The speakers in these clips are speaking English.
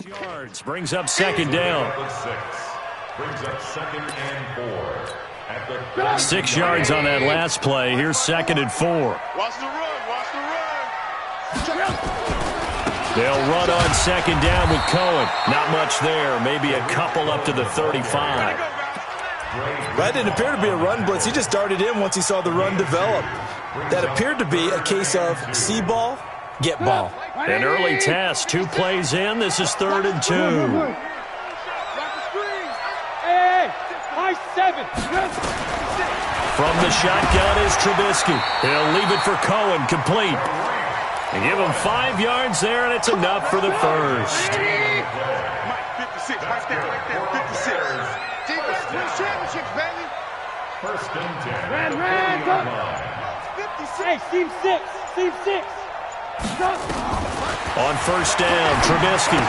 Yards brings up second down. Brings up 2nd and 4. 6 yards on that last play. Here's 2nd and 4. Watch the run. Watch the run. They'll run on second down with Cohen. Not much there. Maybe a couple up to the 35. That didn't appear to be a run blitz. He just darted in once he saw the run develop. That appeared to be a case of see ball, get ball. An early test. 2 plays in. This is 3rd and 2. Hey, high 7. From the shotgun is Trubisky. He'll leave it for Cohen, complete. And give him 5 yards there, and it's enough for the first. Mike, 56. Right there, 56. Championships, baby. 1st and 10. Ran, go. 56. Hey, seam 6. Seam 6. On 1st down, Trubisky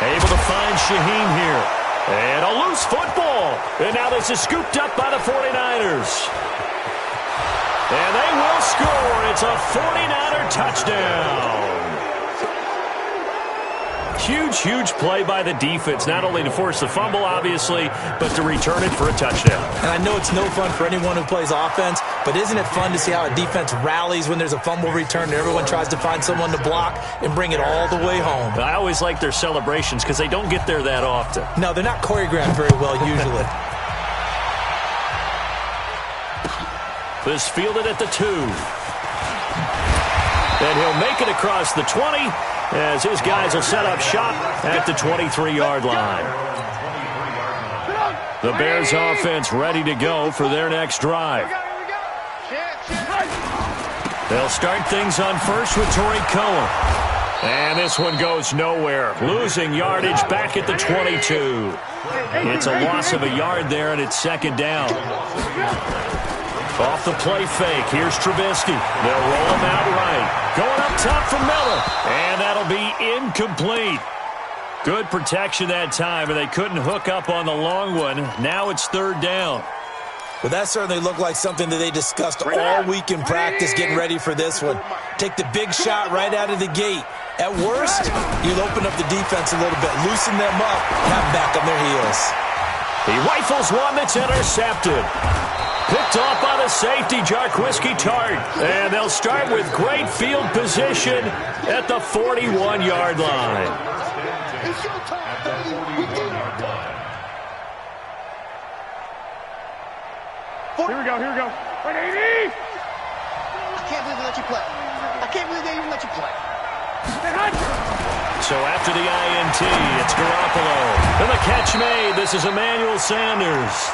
able to find Shaheen here. And a loose football. And now this is scooped up by the 49ers. And they will score. It's a 49er touchdown. Huge play by the defense, not only to force the fumble, obviously, but to return it for a touchdown. And I know it's no fun for anyone who plays offense, but isn't it fun to see how a defense rallies when there's a fumble return and everyone tries to find someone to block and bring it all the way home? I always like their celebrations because they don't get there that often. No, they're not choreographed very well usually. This fielded at the 2. And he'll make it across the 20 as his guys will set up shop at the 23-yard line. The Bears offense ready to go for their next drive. They'll start things on first with Torrey Cohen. And this one goes nowhere. Losing yardage back at the 22. It's a loss of a yard there, and it's 2nd down. Off the play fake, here's Trubisky. They'll roll him out right. Going up top for Miller. And that'll be incomplete. Good protection that time, and they couldn't hook up on the long one. Now it's 3rd down. Well, that certainly looked like something that they discussed all week in practice getting ready for this one. Take the big shot right out of the gate. At worst, you'll open up the defense a little bit, loosen them up, have them back on their heels. He rifles one that's intercepted. Picked off by the safety, Jarquiski Tart. And they'll start with great field position at the 41-yard line. It's your time, baby. We did it. Here we go. Wait, Amy! I can't believe they let you play. I can't believe they even let you play. So after the INT, it's Garoppolo. And the catch made. This is Emmanuel Sanders.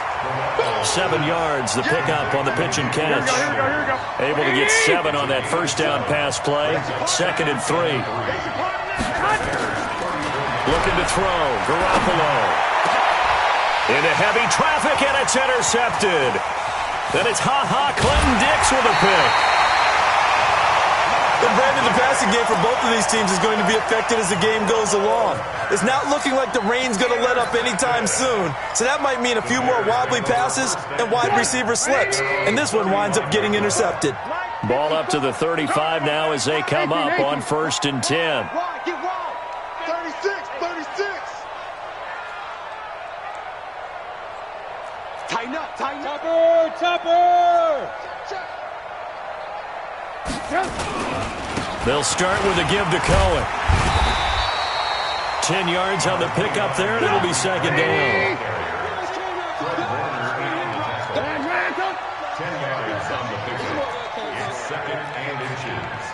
7 yards, the pickup on the pitch and catch. Here we go. Able to get 7 on that first down pass play. 2nd and 3. Looking to throw. Garoppolo. Into heavy traffic, and it's intercepted. Then it's Clinton Dix with a pick. And Brandon, the passing game for both of these teams is going to be affected as the game goes along. It's not looking like the rain's going to let up anytime soon. So that might mean a few more wobbly passes and wide receiver slips. And this one winds up getting intercepted. Ball up to the 35 now as they come up on 1st and 10. Get wide. 36. Tighten up. Topper! They'll start with a give to Cohen. 10 yards on the pickup there, and it'll be 2nd down. 10 yards on the pickup. It's 2nd and inches.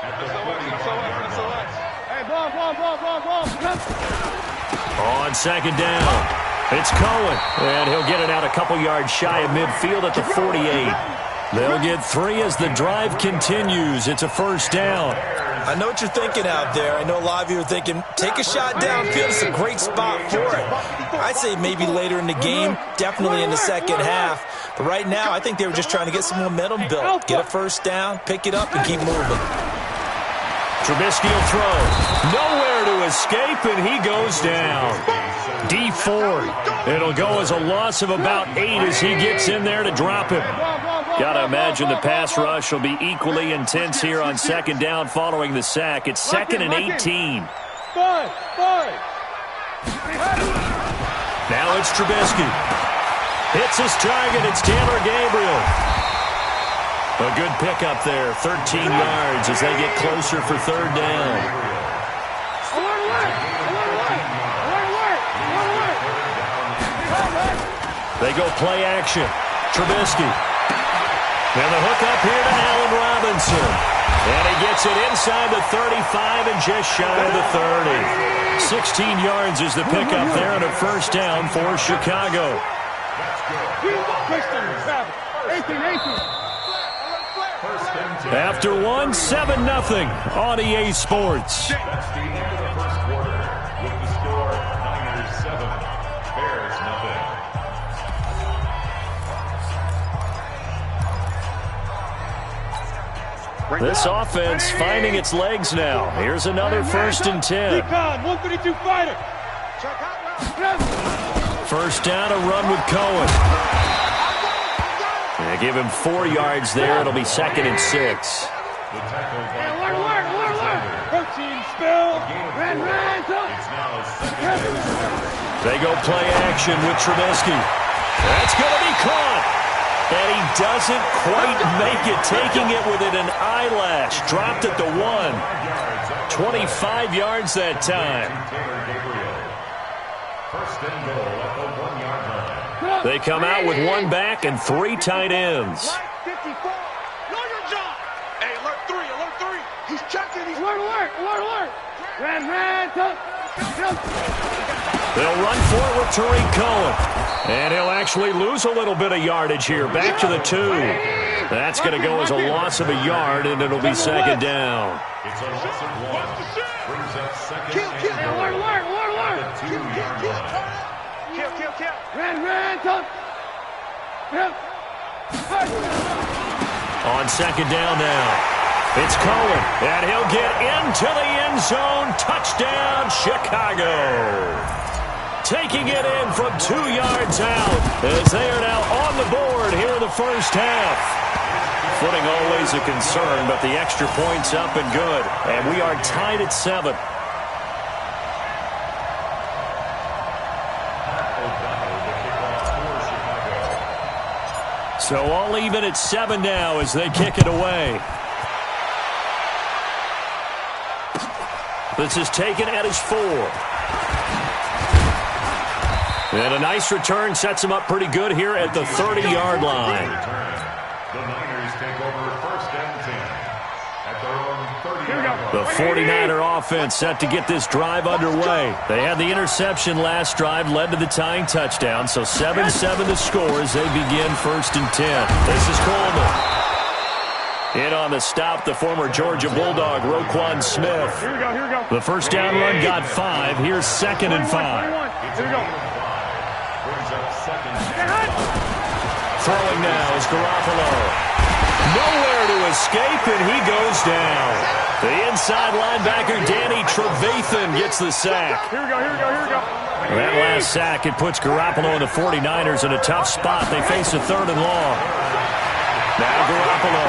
At the 45-yard line. Hey, ball. On 2nd down, it's Cohen, and he'll get it out a couple yards shy of midfield at the 48. They'll get 3 as the drive continues. It's a 1st down. I know what you're thinking out there. I know a lot of you are thinking, take a shot downfield. It's a great spot for it. I'd say maybe later in the game, definitely in the second half. But right now, I think they were just trying to get some momentum built. Get a 1st down, pick it up, and keep moving. Trubisky will throw. Nowhere to escape, and he goes down. D Ford. It'll go as a loss of about 8 as he gets in there to drop him. Got to imagine the pass rush will be equally intense here on 2nd down following the sack. It's 2nd and 18. Five. Now it's Trubisky. Hits his target. It's Taylor Gabriel. A good pickup there. 13 yards as they get closer for third down. They go play action. Trubisky. And the hook up here to Allen Robinson. And he gets it inside the 35 and just shy of the 30. 16 yards is the pickup there and a first down for Chicago. After one, 7-0 on EA Sports. That's the end of the first quarter with the score Niners 7, Bears 0. This offense finding its legs now. Here's another 1st and 10. 152 fighter. First down, a run with Cohen. They give him 4 yards there. It'll be 2nd and 6. The tackle by Protein spill. It's now 2nd and 7. They go play action with Trubisky. That's going to be caught. And he doesn't quite make it, taking it within an eyelash. Dropped at the 1. 25 yards that time. First and goal at the 1-yard line. They come out with 1 back and 3 tight ends. 54. Know your job. Hey, alert 3, alert 3. He's checking. He's Alert. They'll run for it with Tariq Cohen. And he'll actually lose a little bit of yardage here. Back to the 2. That's going to go as a loss of a yard, and it'll be 2nd down. It's a loss of 1. Brings up 2nd Kill. and 2-yard line. On 2nd down now. It's Cohen, and he'll get into the end zone. Touchdown, Chicago. Taking it in from 2 yards out as they are now on the board here in the first half. Footing always a concern, but the extra points up and good. And we are tied at 7. So all even at 7 now as they kick it away. This is taken at his 4. And a nice return sets him up pretty good here at the 30-yard line. The Niners take over 1st and 10 at their own 30-yard line. The 49er offense set to get this drive underway. They had the interception last drive, led to the tying touchdown, so 7-7 the score as they begin 1st and 10. This is Coleman. In on the stop, the former Georgia Bulldog, Roquan Smith. Here we go. The first down run got 5. Here's 2nd and 5. Here we go. Brings up 2nd and 5. Throwing now is Garoppolo. Nowhere to escape, and he goes down. The inside linebacker, Danny Trevathan, gets the sack. Here we go. That last sack, it puts Garoppolo and the 49ers in a tough spot. They face a 3rd and long. Now Garoppolo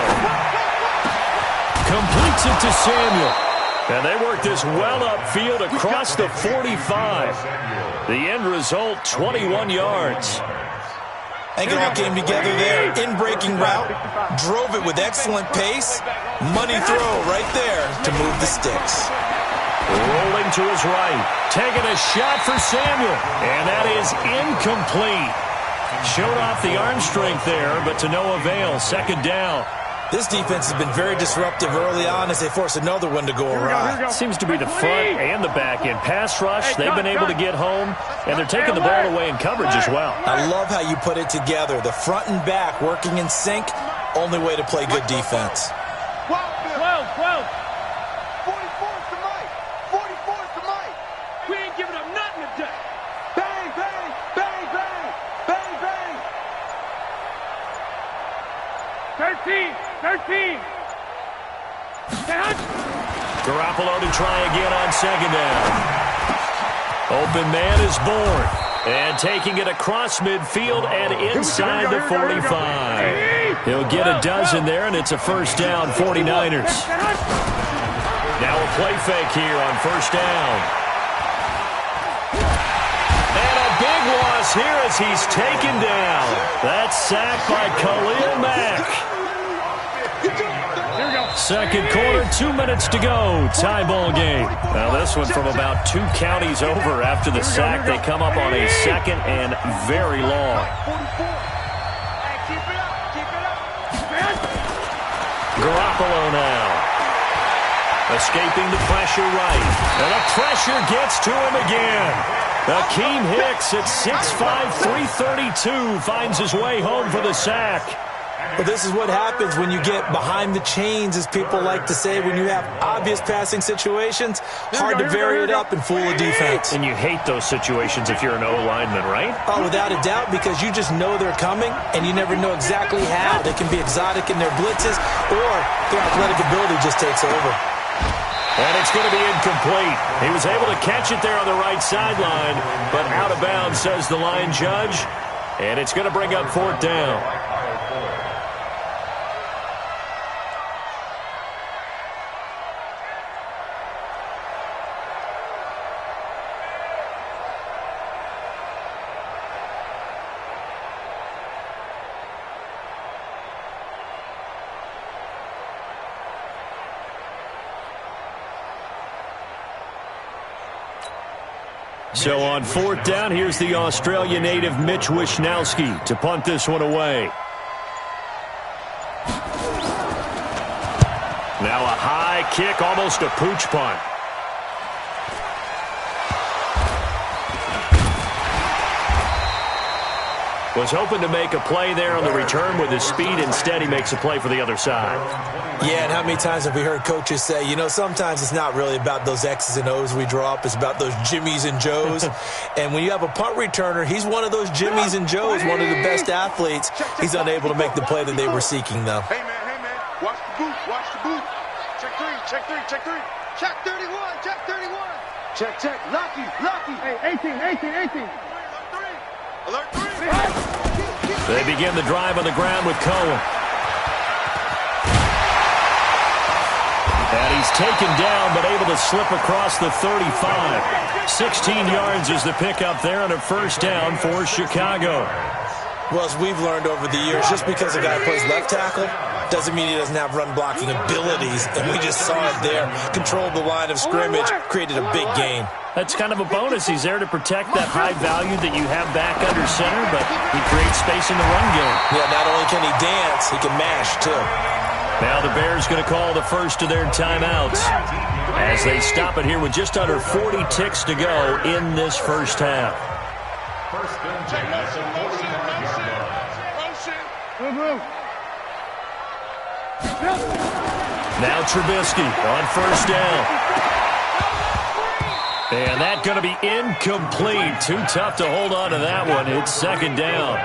completes it to Samuel. And they work this well upfield across the 45. The end result, 21 yards. I think it all came together there. In-breaking route, drove it with excellent pace. Money throw right there to move the sticks. Rolling to his right. Taking a shot for Samuel. And that is incomplete. Showed off the arm strength there, but to no avail. 2nd down. This defense has been very disruptive early on as they force another one to go awry. Seems to be the front and the back end. Pass rush, they've been able to get home, and they're taking the ball away in coverage as well. I love how you put it together. The front and back working in sync, only way to play good defense. 12. 44's to Mike. 44's to Mike. We ain't giving up nothing today. Bang, bang, bang, bang, bang, bang. 13. Garoppolo to try again on 2nd down. Open man is born. And taking it across midfield and inside the 45. He'll get a dozen there, and it's a first down, 49ers. Now a play fake here on 1st down. And a big loss falls here as he's taken down. That's sacked by Khalil Mack. Second quarter, 2 minutes to go. Tie ball game. Now this one from about 2 counties over after the sack. They come up on a second and very long. Garoppolo now. Escaping the pressure right. And the pressure gets to him again. Akeem Hicks at 6'5", 332 finds his way home for the sack. Well, this is what happens when you get behind the chains, as people like to say, when you have obvious passing situations. Hard to vary it up and fool a defense. And you hate those situations if you're an O-lineman, right? Oh, without a doubt, because you just know they're coming, and you never know exactly how. They can be exotic in their blitzes, or their athletic ability just takes over. And it's going to be incomplete. He was able to catch it there on the right sideline, but out of bounds, says the line judge. And it's going to bring up 4th down. So on 4th down, here's the Australia native Mitch Wishnowsky to punt this one away. Now a high kick, almost a pooch punt. Was hoping to make a play there on the return with his speed. Instead, he makes a play for the other side. Yeah, and how many times have we heard coaches say, you know, sometimes it's not really about those X's and O's we draw up. It's about those Jimmies and Joes. And when you have a punt returner, he's one of those Jimmies and Joes, one of the best athletes. He's unable to make the play that they were seeking, though. Hey, man. Watch the boot. Watch the boot. Check 3. Check 31. Check 31. Check. Lucky. Hey, 18. Alert 3. They begin the drive on the ground with Cohen. And he's taken down, but able to slip across the 35. 16 yards is the pickup there on a 1st down for Chicago. Well, as we've learned over the years, just because a guy plays left tackle doesn't mean he doesn't have run-blocking abilities. And we just saw it there. Controlled the line of scrimmage, created a big gain. That's kind of a bonus. He's there to protect that high value that you have back under center, but he creates space in the run game. Yeah, not only can he dance, he can mash, too. Now the Bears going to call the first of their timeouts as they stop it here with just under 40 ticks to go in this first half. Now Trubisky on 1st down. And that's going to be incomplete. Too tough to hold on to that one. It's 2nd down.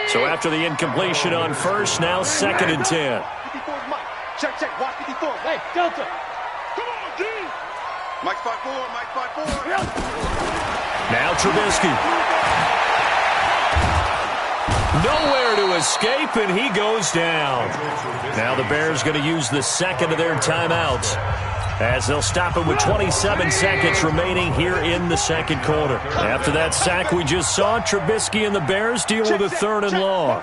So after the incompletion on 1st, now 2nd and 10. 54's Mike. Check. Watch 54. Hey, Delta. Come on, G. Mike 5'4". Now Trubisky. Nowhere to escape, and he goes down. Now the Bears going to use the 2nd of their timeouts, as they'll stop it with 27 seconds remaining here in the 2nd quarter. After that sack we just saw, Trubisky and the Bears deal with a 3rd and long.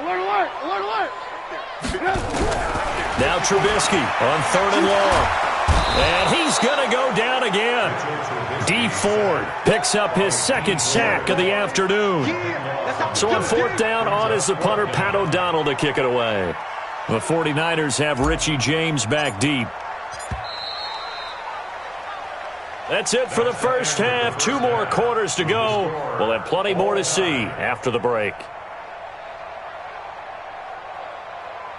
Alert. Now Trubisky on 3rd and long. And he's going to go down again. D. Ford picks up his 2nd sack of the afternoon. So on 4th down, on is the punter, Pat O'Donnell, to kick it away. The 49ers have Richie James back deep. That's it for the first half. 2 more quarters to go. We'll have plenty more to see after the break.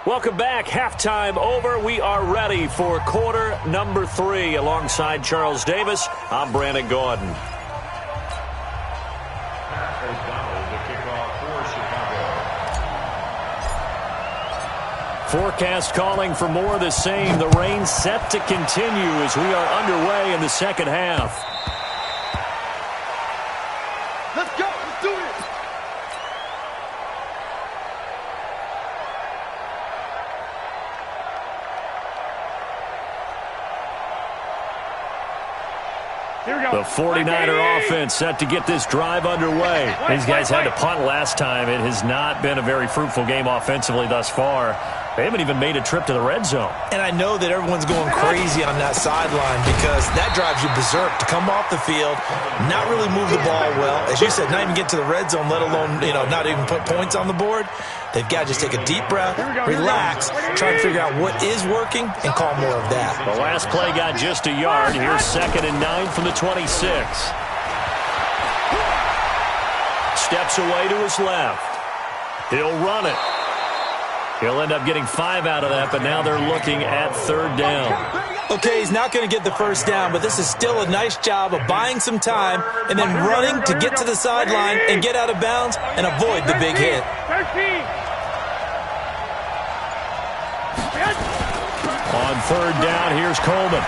Welcome back. Halftime over. We are ready for quarter number 3. Alongside Charles Davis, I'm Brandon Gordon. Forecast calling for more of the same. The rain set to continue as we are underway in the 2nd half. Let's go. Let's do it. The 49er offense set to get this drive underway. These guys had to punt last time. It has not been a very fruitful game offensively thus far. They haven't even made a trip to the red zone. And I know that everyone's going crazy on that sideline because that drives you berserk to come off the field, not really move the ball well. As you said, not even get to the red zone, let alone, not even put points on the board. They've got to just take a deep breath, relax, try to figure out what is working, and call more of that. The last play got just a yard. Here's 2nd and 9 from the 26. Steps away to his left. He'll run it. He'll end up getting 5 out of that, but now they're looking at 3rd down. Okay, he's not going to get the first down, but this is still a nice job of buying some time and then running to get to the sideline and get out of bounds and avoid the big hit. On 3rd down, here's Coleman.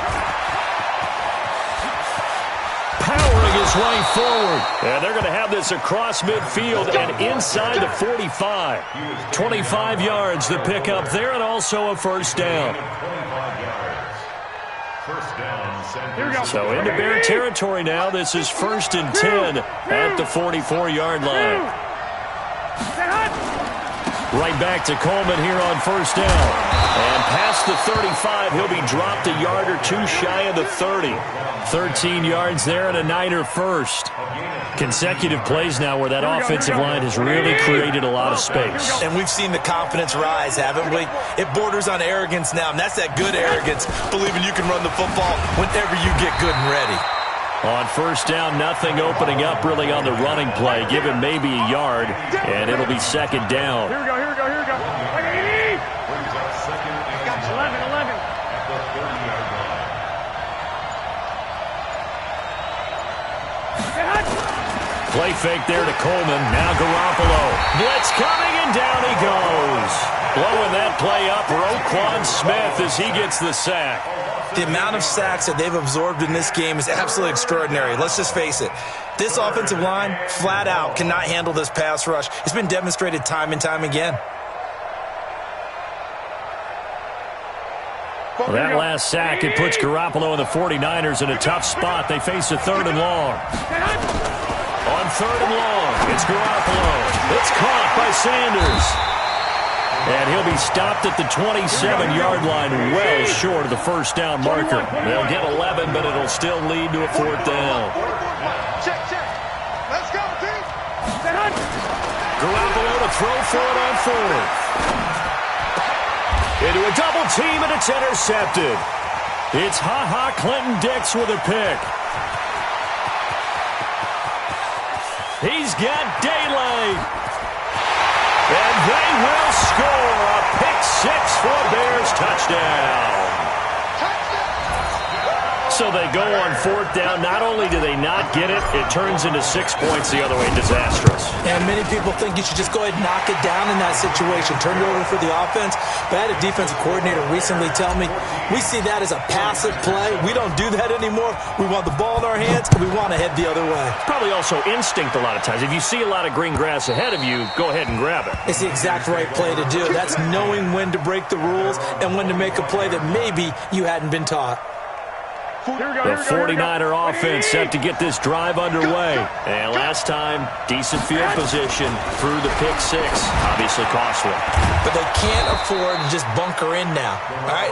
Powering his way forward. And they're going to have this across midfield and inside the 45. 25 yards to pick up there and also a 1st down. So into Bear territory now. This is 1st and 10 at the 44-yard line. Right back to Coleman here on 1st down. And past the 35, he'll be dropped a yard or 2 shy of the 30. 13 yards there and a Niner first. Consecutive plays now where that offensive line has really created a lot of space. And we've seen the confidence rise, haven't we? It borders on arrogance now, and that's that good arrogance, believing you can run the football whenever you get good and ready. On 1st down, nothing opening up really on the running play. Give him maybe a yard, and it'll be 2nd down. Here we go. 11. Play fake there to Coleman. Now Garoppolo. Blitz coming, and down he goes. Blowing that play up, Roquan Smith as he gets the sack. The amount of sacks that they've absorbed in this game is absolutely extraordinary. Let's just face it. This offensive line, flat out, cannot handle this pass rush. It's been demonstrated time and time again. Well, that last sack, it puts Garoppolo and the 49ers in a tough spot. They face a 3rd and long. On 3rd and long, it's Garoppolo. It's caught by Sanders. And he'll be stopped at the 27-yard line, well short of the 1st down marker. They'll get 11, but it'll still lead to a 4th down. Check. Let's go, team. Garoppolo to throw for it on 4th. Into a double team, and it's intercepted. It's Clinton Dix with a pick. He's got daylight. And they will score a pick-6 for a Bears touchdown. So they go on 4th down. Not only do they not get it, it turns into 6 points the other way. Disastrous. And many people think you should just go ahead and knock it down in that situation. Turn it over for the offense. But I had a defensive coordinator recently tell me, we see that as a passive play. We don't do that anymore. We want the ball in our hands, and we want to head the other way. Probably also instinct a lot of times. If you see a lot of green grass ahead of you, go ahead and grab it. It's the exact right play to do. That's knowing when to break the rules and when to make a play that maybe you hadn't been taught. The 49er offense set to get this drive underway. And last time, decent field position through the pick-6. Obviously costly. But they can't afford to just bunker in now. All right,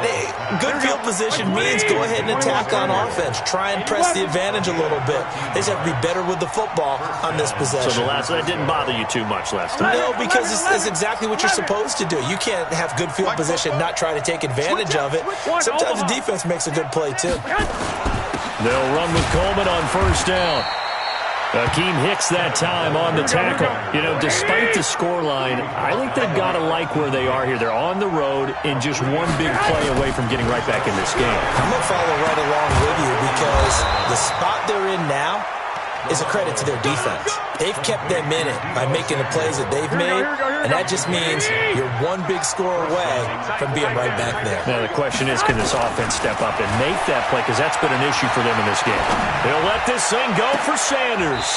good field position means go ahead and attack on offense. Try and press the advantage a little bit. They just have to be better with the football on this possession. So that didn't bother you too much last time? No, because it's exactly what you're supposed to do. You can't have good field position, not try to take advantage of it. Sometimes the defense makes a good play, too. They'll run with Coleman on 1st down. Akeem Hicks that time on the tackle. Despite the scoreline, I think they've got to like where they are here. They're on the road and just one big play away from getting right back in this game. I'm going to follow right along with you because the spot they're in now is a credit to their defense. They've kept them in it by making the plays that they've made, and that just means you're one big score away from being right back there. Now the question is, can this offense step up and make that play? Because that's been an issue for them in this game. They'll let this thing go for Sanders.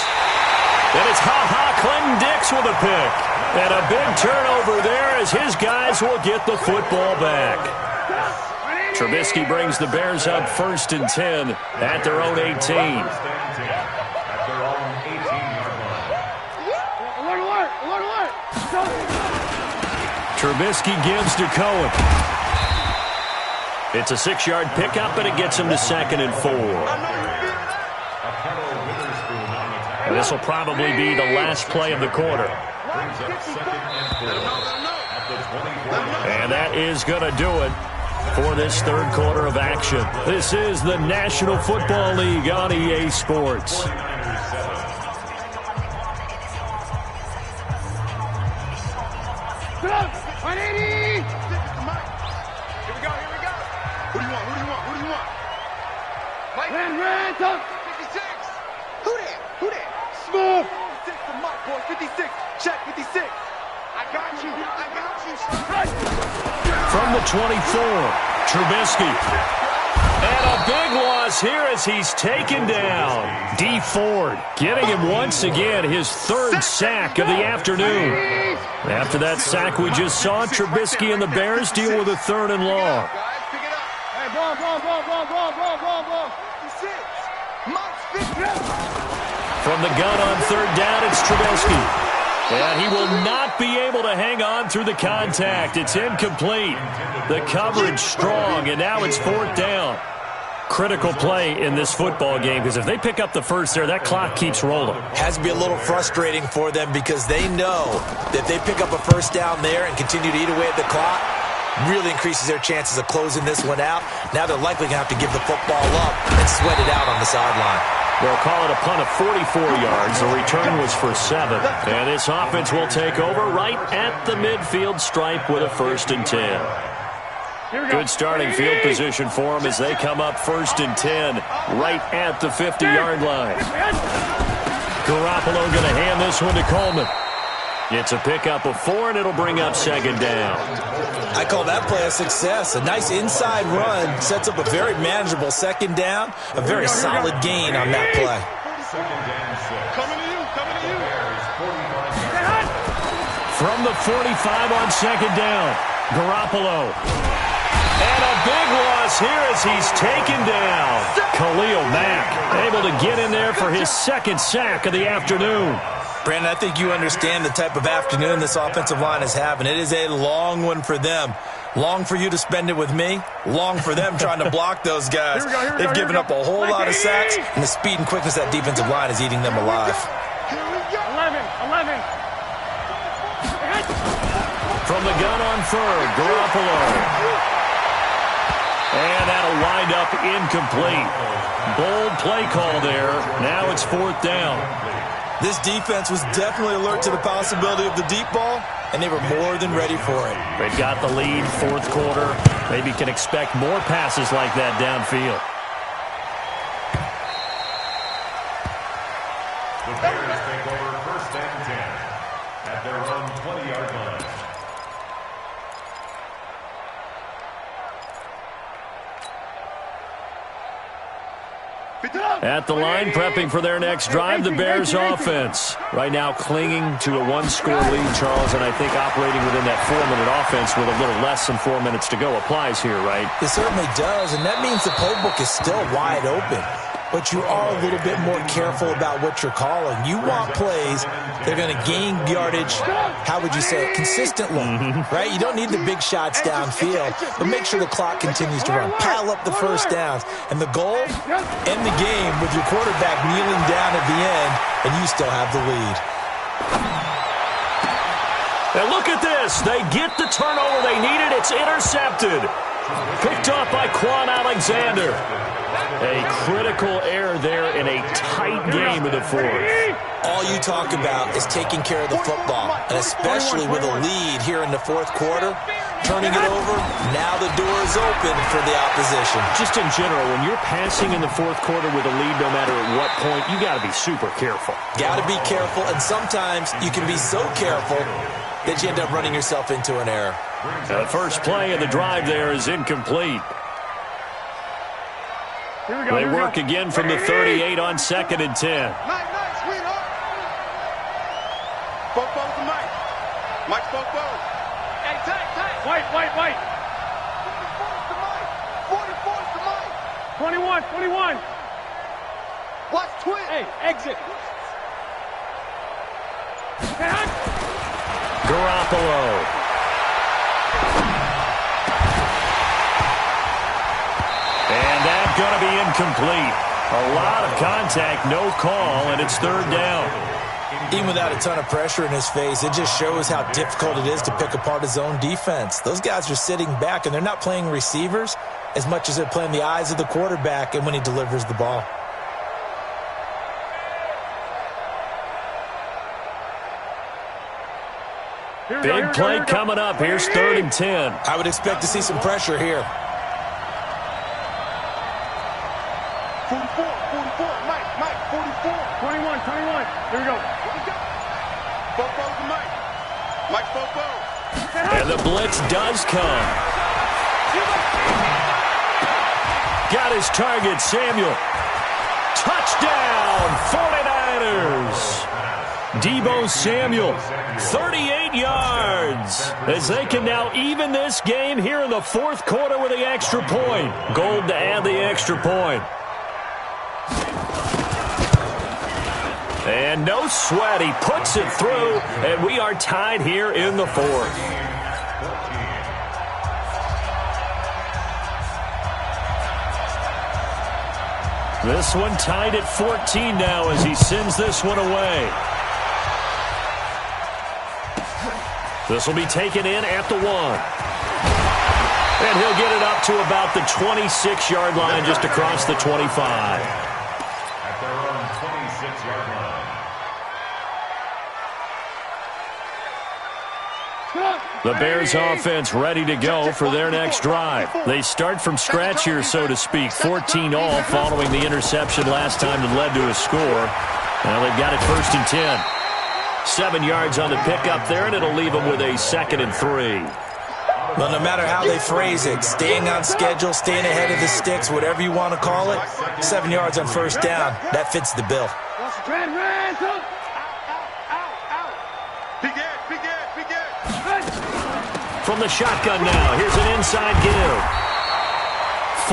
And it's Clinton Dix with a pick. And a big turnover there as his guys will get the football back. Trubisky brings the Bears up 1st and 10 at their own 18. At their own 18-yard line. Alert. Trubisky gives to Cohen. It's a 6-yard pickup, and it gets him to 2nd and 4. And this will probably be the last play of the quarter. And that is going to do it for this 3rd quarter of action. This is the National Football League on EA Sports. Ran, talk. 56. Who that? Smooth. 56 to Mike, boy. 56. Check 56. I got you. From the 24, Trubisky. And a big loss here as he's taken down. D. Ford getting him once again his 3rd sack of the afternoon. After that sack we just saw, Trubisky and the Bears deal with a 3rd and long. Hey, ball. From the gun on 3rd down, it's Trubisky. And he will not be able to hang on through the contact. It's incomplete. The coverage strong, and now it's 4th down. Critical play in this football game, because if they pick up the first there, that clock keeps rolling. Has to be a little frustrating for them because they know that if they pick up a 1st down there and continue to eat away at the clock, really increases their chances of closing this one out. Now they're likely going to have to give the football up and sweat it out on the sideline. They'll call it a punt of 44 yards. The return was for 7. And this offense will take over right at the midfield stripe with a 1st and 10. Good starting field position for them as they come up 1st and 10 right at the 50-yard line. Garoppolo going to hand this one to Coleman. It's a pickup of 4, and it'll bring up 2nd down. I call that play a success. A nice inside run sets up a very manageable 2nd down. A very solid gain on that play. Coming to you. From the 45 on 2nd down, Garoppolo. And a big loss here as he's taken down. Khalil Mack able to get in there for his 2nd sack of the afternoon. Brandon, I think you understand the type of afternoon this offensive line is having. It is a long one for them. Long for you to spend it with me. Long for them trying to block those guys. They've given up a whole lot of sacks, and the speed and quickness of that defensive line is eating them alive. 11. From the gun on 3rd, Garoppolo. And that'll wind up incomplete. Bold play call there. Now it's 4th down. This defense was definitely alert to the possibility of the deep ball, and they were more than ready for it. They've got the lead, 4th quarter. Maybe can expect more passes like that downfield. The Bears take over 1st and 10 at their own 20-yard line. At the line, prepping for their next drive, the Bears offense. Right now clinging to a 1-score lead, Charles, and I think operating within that 4-minute offense with a little less than 4 minutes to go applies here, right? It certainly does, and that means the playbook is still wide open. But you are a little bit more careful about what you're calling. You want plays that are going to gain yardage, how would you say it, consistently, right? You don't need the big shots downfield, but make sure the clock continues to run. Pile up the 1st downs. And the goal, end the game with your quarterback kneeling down at the end, and you still have the lead. And look at this. They get the turnover they needed. It's intercepted. Picked off by Quan Alexander. A critical error there in a tight game of the 4th. All you talk about is taking care of the football, and especially with a lead here in the 4th quarter, turning it over, now the door is open for the opposition. Just in general, when you're passing in the 4th quarter with a lead, no matter at what point, you got to be super careful. Got to be careful, and sometimes you can be so careful that you end up running yourself into an error. The first play of the drive there is incomplete. They work again from the 38 on 2nd and 10. Nice, sweetheart. Both to Mike. Mike's both. Hey, tight. White. 21, 21. Watch twin. Hey, exit. Garoppolo. And that's going to be incomplete. A lot of contact, no call, and it's third down. Even without a ton of pressure in his face, it just shows how difficult it is to pick apart his own defense. Those guys are sitting back, and they're not playing receivers as much as they're playing the eyes of the quarterback and when he delivers the ball. Big play coming up. Here's 3rd and 10. I would expect to see some pressure here. 44, 44. Mike, 44. 21, 21. Here we go. Bobo's to Mike. Mike Bobo. And the blitz does come. Got his target, Samuel. Touchdown, 49ers. Deebo Samuel, 38 yards, as they can now even this game here in the 4th quarter with the extra point. Gold to add the extra point. And no sweat, he puts it through, and we are tied here in the 4th. This one tied at 14 now as he sends this one away. This will be taken in at the 1. And he'll get it up to about the 26-yard line, just across the 25. At their own 26-yard line. The Bears offense ready to go for their next drive. They start from scratch here, so to speak. 14 all following the interception last time that led to a score. Now they've got it 1st and 10. 7 yards on the pickup there, and it'll leave them with a 2nd and 3. Well, no matter how they phrase it, staying on schedule, staying ahead of the sticks, whatever you want to call it, 7 yards on 1st down, that fits the bill. From the shotgun now, here's an inside give.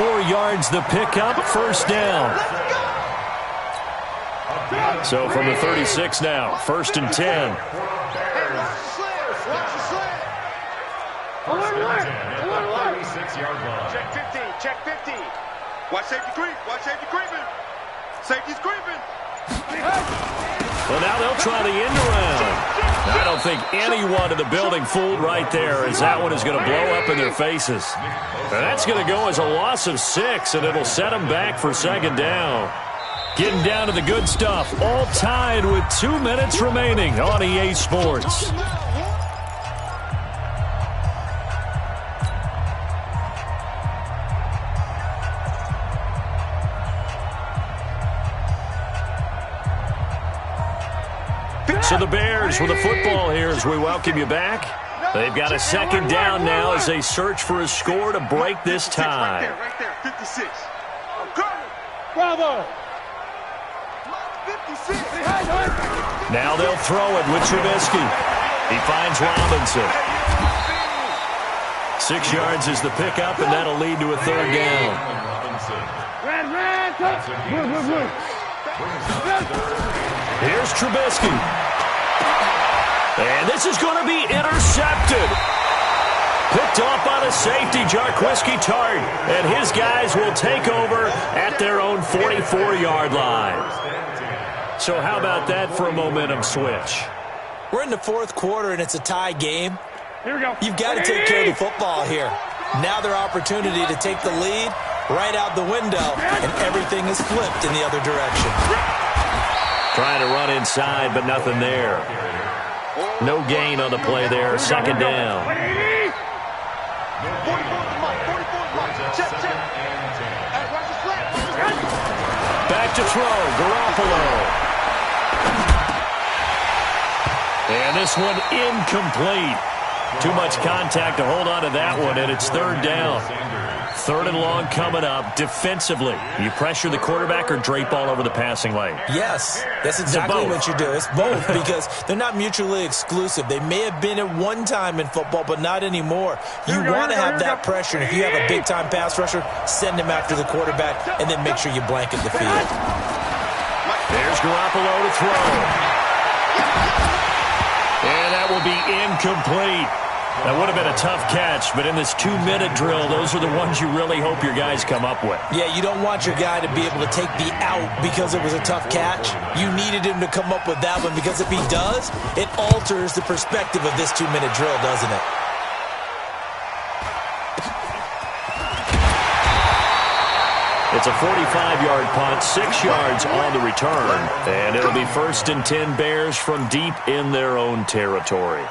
4 yards the pickup, 1st down. So from the 36 now, 1st and 10. Check 15, check 15. Watch safety creep, watch safety creeping. Safety's creeping. Well, now they'll try the end around. I don't think anyone in the building fooled right there, as that one is going to blow up in their faces. And that's going to go as a loss of 6, and it'll set them back for 2nd down. Getting down to the good stuff, all tied with 2 minutes remaining on EA Sports. So the Bears with the football here as we welcome you back. They've got a 2nd down now as they search for a score to break this tie. Right there, 56. I'm coming. Bravo. 56. Now they'll throw it with Trubisky. He finds Robinson. 6 yards is the pickup, and that'll lead to a 3rd down. Here's Trubisky. And this is going to be intercepted. Picked off by the safety, Jarquiski Tart. And his guys will take over at their own 44-yard line. So how about that for a momentum switch? We're in the 4th quarter, and it's a tie game. Here we go. You've got to take care of the football here. Now their opportunity to take the lead right out the window, and everything is flipped in the other direction. Trying to run inside, but nothing there. No gain on the play there. 2nd down. Back to throw. Garoppolo. And this one incomplete. Too much contact to hold on to that one, and it's 3rd down. 3rd and long coming up. Defensively, you pressure the quarterback or drape all over the passing lane? Yes, that's exactly what you do. It's both because they're not mutually exclusive. They may have been at one time in football, but not anymore. You want to have that pressure. And if you have a big-time pass rusher, send him after the quarterback and then make sure you blanket the field. There's Garoppolo to throw. And that will be incomplete. That would have been a tough catch, but in this 2-minute drill, those are the ones you really hope your guys come up with. Yeah, you don't want your guy to be able to take the out because it was a tough catch. You needed him to come up with that one because if he does, it alters the perspective of this 2-minute drill, doesn't it? It's a 45-yard punt, 6 yards on the return, and it'll be 1st and 10 Bears from deep in their own territory.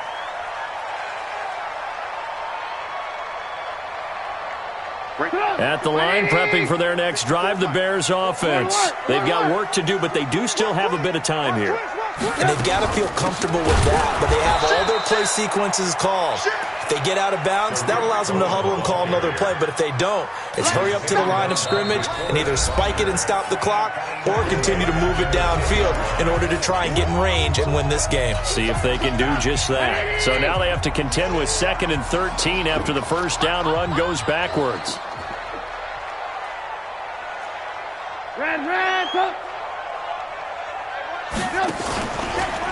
At the line, prepping for their next drive, the Bears offense. They've got work to do, but they do still have a bit of time here. And they've got to feel comfortable with that, but they have all their play sequences called. If they get out of bounds, that allows them to huddle and call another play, but if they don't, it's hurry up to the line of scrimmage and either spike it and stop the clock or continue to move it downfield in order to try and get in range and win this game. See if they can do just that. So now they have to contend with 2nd and 13 after the first down run goes backwards.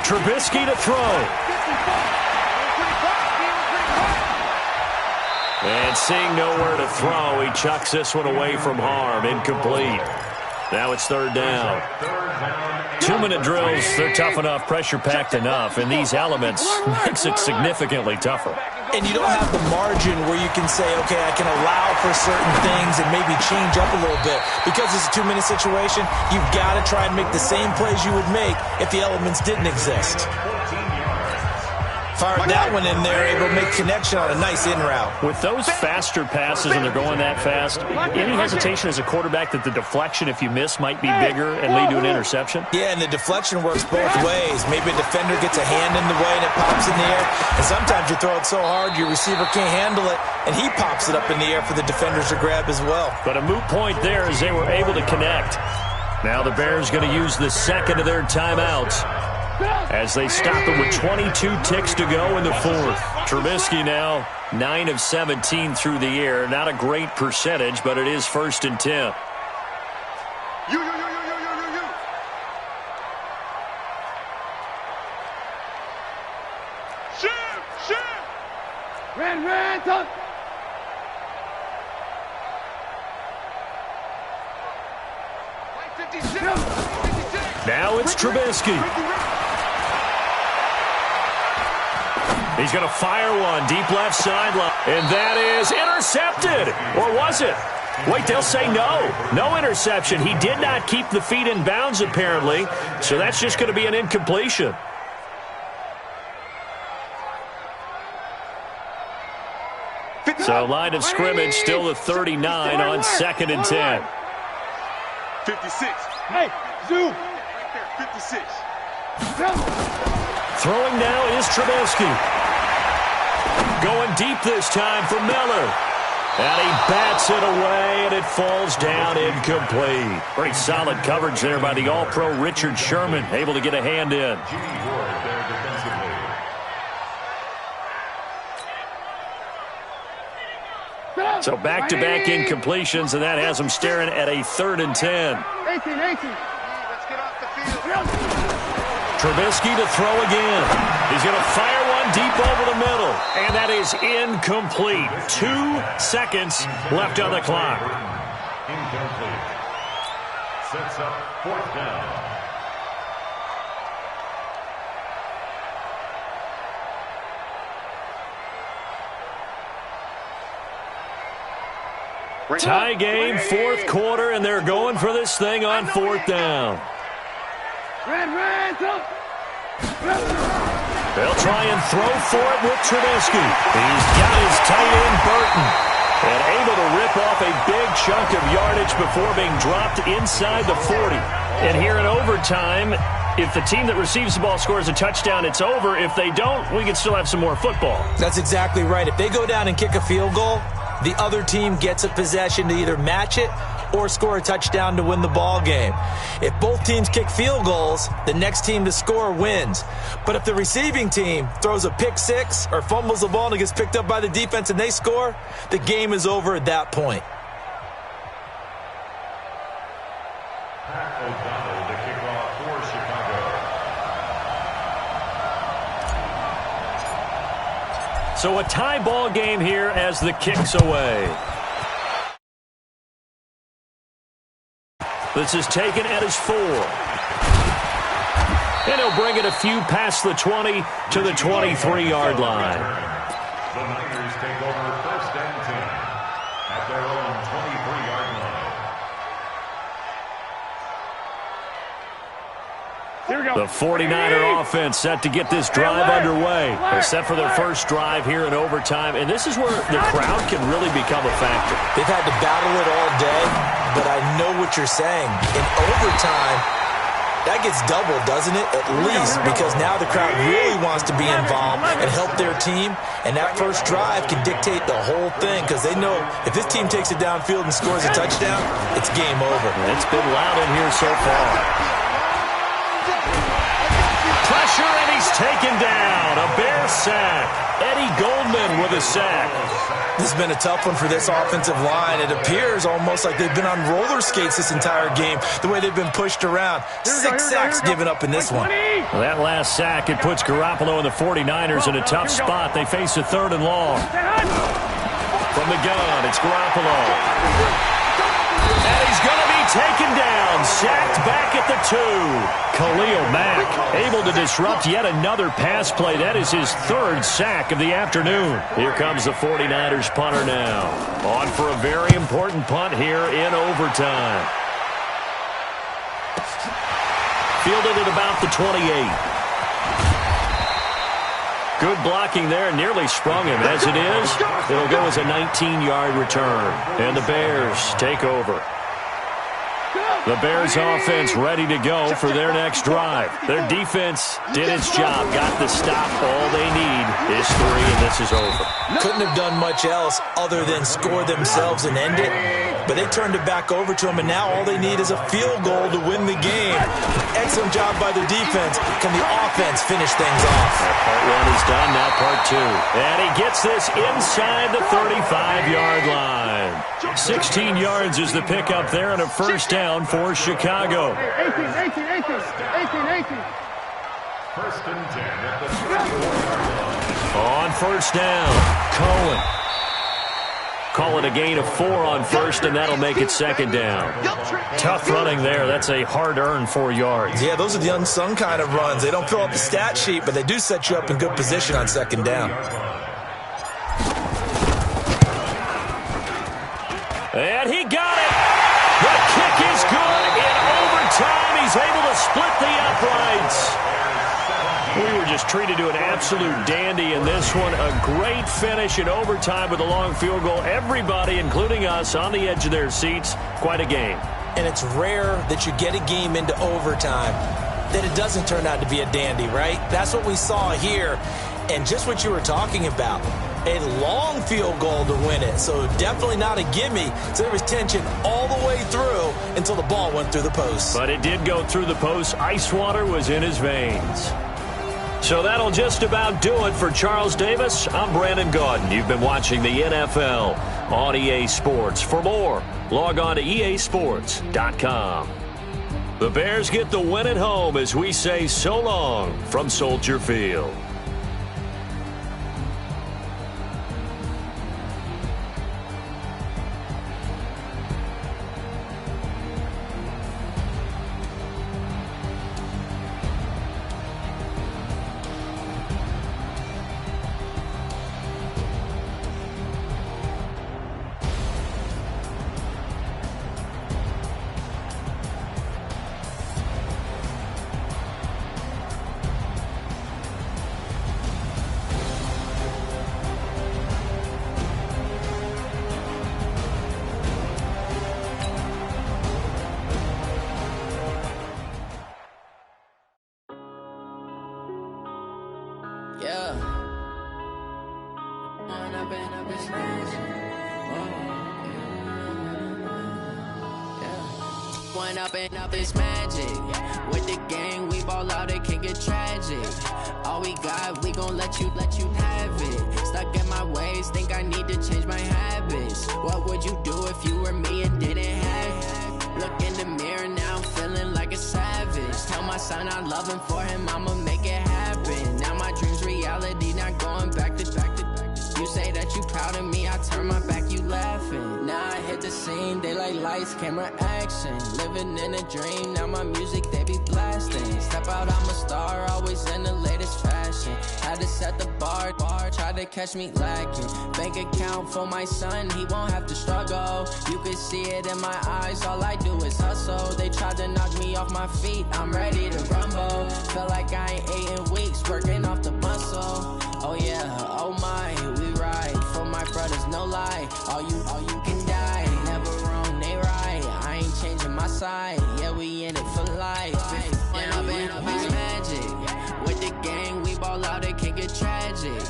Trubisky to throw. And seeing nowhere to throw, he chucks this one away from harm. Incomplete. Now it's 3rd down. 2-minute drills, they're tough enough, pressure-packed enough, and these elements makes it significantly tougher. And you don't have the margin where you can say, okay, I can allow for certain things and maybe change up a little bit. Because it's a 2-minute situation, you've got to try and make the same plays you would make if the elements didn't exist. Fired that one in there, able to make connection on a nice in route. With those faster passes and they're going that fast, any hesitation as a quarterback that the deflection, if you miss, might be bigger and lead to an interception? Yeah, and the deflection works both ways. Maybe a defender gets a hand in the way and it pops in the air. And sometimes you throw it so hard your receiver can't handle it, and he pops it up in the air for the defenders to grab as well. But a moot point there as they were able to connect. Now the Bears going to use the second of their timeouts as they stop it with 22 ticks to go in the 4th. Trubisky now 9 of 17 through the air. Not a great percentage, but it is 1st and 10. You. Shoot. Ran, touch. Now it's Trubisky. He's going to fire one deep left sideline. And that is intercepted. Or was it? Wait, they'll say no. No interception. He did not keep the feet in bounds, apparently. So that's just going to be an incompletion. So line of scrimmage still the 39 on 2nd and 10. 56. Hey, zoom. Right there, 56. Throwing now is Trubisky. Going deep this time for Miller. And he bats it away, and it falls down incomplete. Pretty solid coverage there by the All-Pro Richard Sherman, able to get a hand in. So back-to-back incompletions, and that has them staring at a 3rd and 10. 18. Let's get off the field. Trubisky to throw again. He's going to fire one deep over the middle, and that is incomplete. 2 seconds left on the clock. Incomplete. Sets up 4th down. Tie game, 4th quarter, and they're going for this thing on 4th down. They'll try and throw for it with Trubisky. He's got his tight end, Burton, and able to rip off a big chunk of yardage before being dropped inside the 40. And here in overtime, if the team that receives the ball scores a touchdown, it's over. If they don't, we can still have some more football. That's exactly right. If they go down and kick a field goal, the other team gets a possession to either match it or score a touchdown to win the ball game. If both teams kick field goals, the next team to score wins. But if the receiving team throws a pick six or fumbles the ball and it gets picked up by the defense and they score, the game is over at that point. So a tie ball game here as the kick's away. This is taken at his 4. And he'll bring it a few past the 20 to the 23-yard line. The Niners take over 1st and 10 at their own 23-yard line. Here we go. The 49er offense set to get this drive underway. They're set for their first drive here in overtime, and this is where the crowd can really become a factor. They've had to battle it all day, but I know what you're saying. In overtime, that gets doubled, doesn't it? At least, because now the crowd really wants to be involved and help their team, and that first drive can dictate the whole thing because they know if this team takes it downfield and scores a touchdown, it's game over. It's been loud in here so far. Pressure, and he's taken down. A Bear sack. Eddie Goldman with a sack. This has been a tough one for this offensive line. It appears almost like they've been on roller skates this entire game, the way they've been pushed around. 6 sacks given up in this one. Well, that last sack, it puts Garoppolo and the 49ers in a tough spot. They face a 3rd and long. From the gun, it's Garoppolo. And he's going to be taken down, sacked back at the 2. Khalil Mack able to disrupt yet another pass play. That is his 3rd sack of the afternoon. Here comes the 49ers punter now. On for a very important punt here in overtime. Fielded at about the 28. Good blocking there, nearly sprung him. As it is, it'll go as a 19-yard return. And the Bears take over. The Bears offense ready to go for their next drive. Their defense did its job, got the stop. All they need is 3, and this is over. Couldn't have done much else other than score themselves and end it. But they turned it back over to them, and now all they need is a field goal to win the game. Excellent job by the defense. Can the offense finish things off? Part 1 is done, now part 2. And he gets this inside the 35-yard line. 16 yards is the pickup there, and a first down for Chicago. 18. 1st and 10 at the 34-yard line. On first down, Cohen. Call it a gain of 4 on first, and that'll make it 2nd down. Tough running there. That's a hard-earned 4 yards. Yeah, those are the unsung kind of runs. They don't fill up the stat sheet, but they do set you up in good position on 2nd down. And he got it. The kick is good in overtime. He's able to split the uprights. We were just treated to an absolute dandy in this one. A great finish in overtime with a long field goal. Everybody, including us, on the edge of their seats. Quite a game. And it's rare that you get a game into overtime that it doesn't turn out to be a dandy, right? That's what we saw here. And just what you were talking about, a long field goal to win it. So definitely not a gimme. So there was tension all the way through until the ball went through the post. But it did go through the post. Ice water was in his veins. So that'll just about do it for Charles Davis. I'm Brandon Gaudin. You've been watching the NFL on EA Sports. For more, log on to easports.com. The Bears get the win at home as we say so long from Soldier Field. One up and up is magic. With the gang, we ball out, it can get tragic. All we got, we gon' let you have it. Stuck in my ways, think I need to change my habits. What would you do if you were me and didn't have it? Look in the mirror now, I'm feeling like a savage. Tell my son I love him, for him I'ma make it happen. Now my dream's reality, not going back to. You say that you proud of me, I turn my back, you laughing. Now I hit the scene, they like lights, camera, action. Living in a dream, now my music, they be blasting. Step out, I'm a star, always in the latest fashion. Had to set the bar, try to catch me lacking. Bank account for my son, he won't have to struggle. You can see it in my eyes, all I do is hustle. They tried to knock me off my feet, I'm ready to rumble. Feel like I ain't ate in weeks, working off the muscle. Oh yeah, oh my, we ride for my brothers, no lie. All you can die, never wrong, they right. I ain't changing my side, yeah, we in it for life. When up and up is magic. With the gang, we ball out, it can get tragic.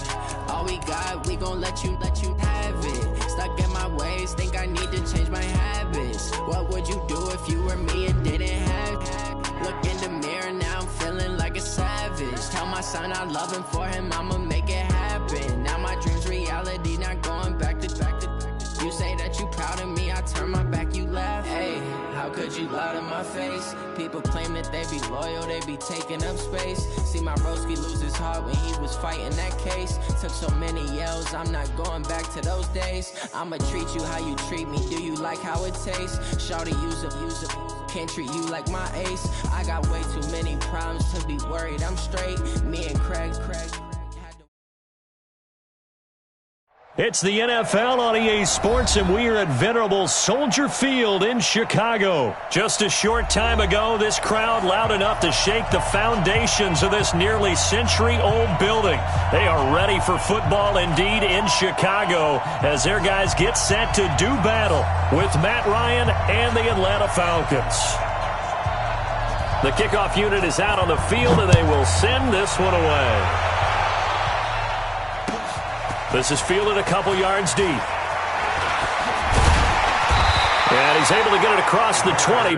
All we got, we gon' let you have it. Stuck in my ways, think I need to change my habits. What would you do if you were me and didn't have it? Look in the mirror, now I'm feeling like a savage. Tell my son I love him, for him I'ma make it happen. Now my dream's reality, not going back to. You say that you proud of me, I turn my back, you laugh. Hey, how could you lie to my face? People claim that they be loyal, they be taking up space. See my broski lose his heart when he was fighting that case. Took so many yells, I'm not going back to those days. I'ma treat you how you treat me, do you like how it tastes? Shawty, use up, can't treat you like my ace. I got way too many problems to be worried, I'm straight. Me and Craig. It's the NFL on EA Sports, and we are at venerable Soldier Field in Chicago. Just a short time ago, this crowd loud enough to shake the foundations of this nearly century-old building. They are ready for football indeed in Chicago as their guys get set to do battle with Matt Ryan and the Atlanta Falcons. The kickoff unit is out on the field, and they will send this one away. This is fielded a couple yards deep. And he's able to get it across the 20.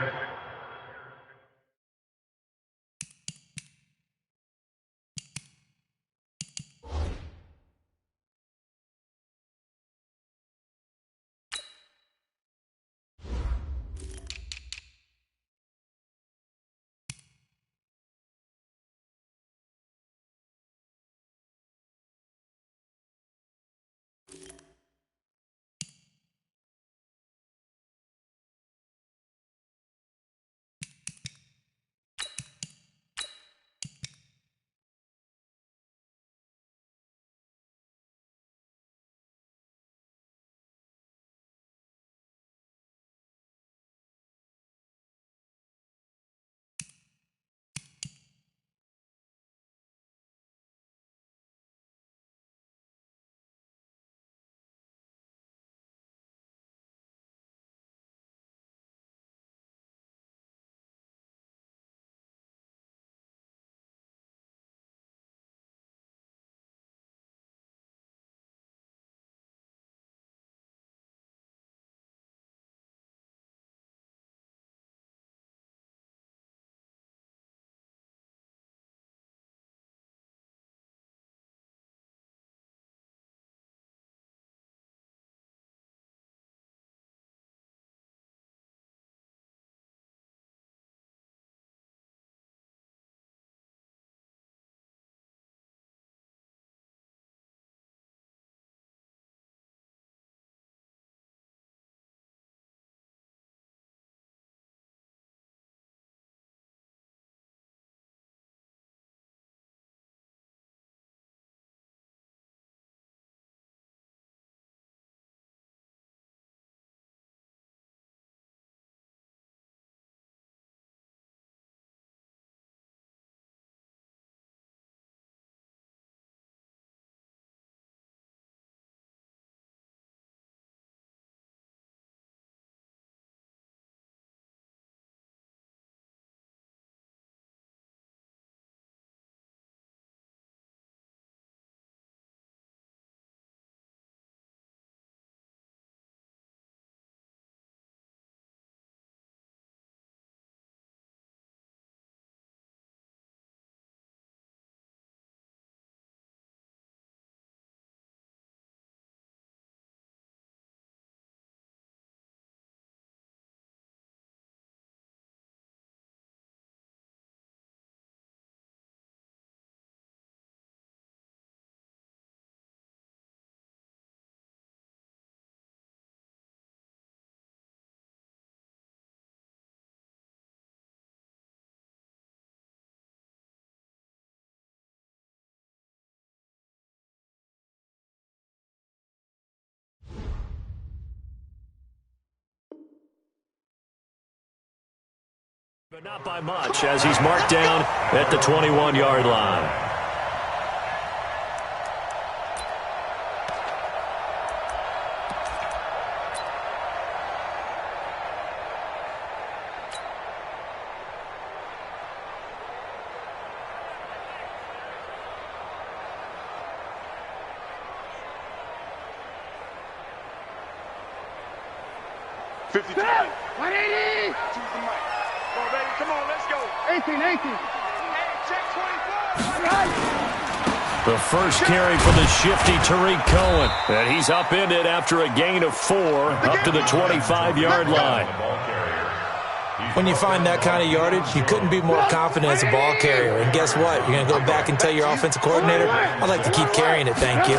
But not by much, as he's marked down at the 21-yard line. The first carry for the shifty Tariq Cohen. And he's upended after a gain of 4 up to the 25-yard line. When you find that kind of yardage, you couldn't be more confident as a ball carrier. And guess what? You're going to go back and tell your offensive coordinator, I'd like to keep carrying it, thank you.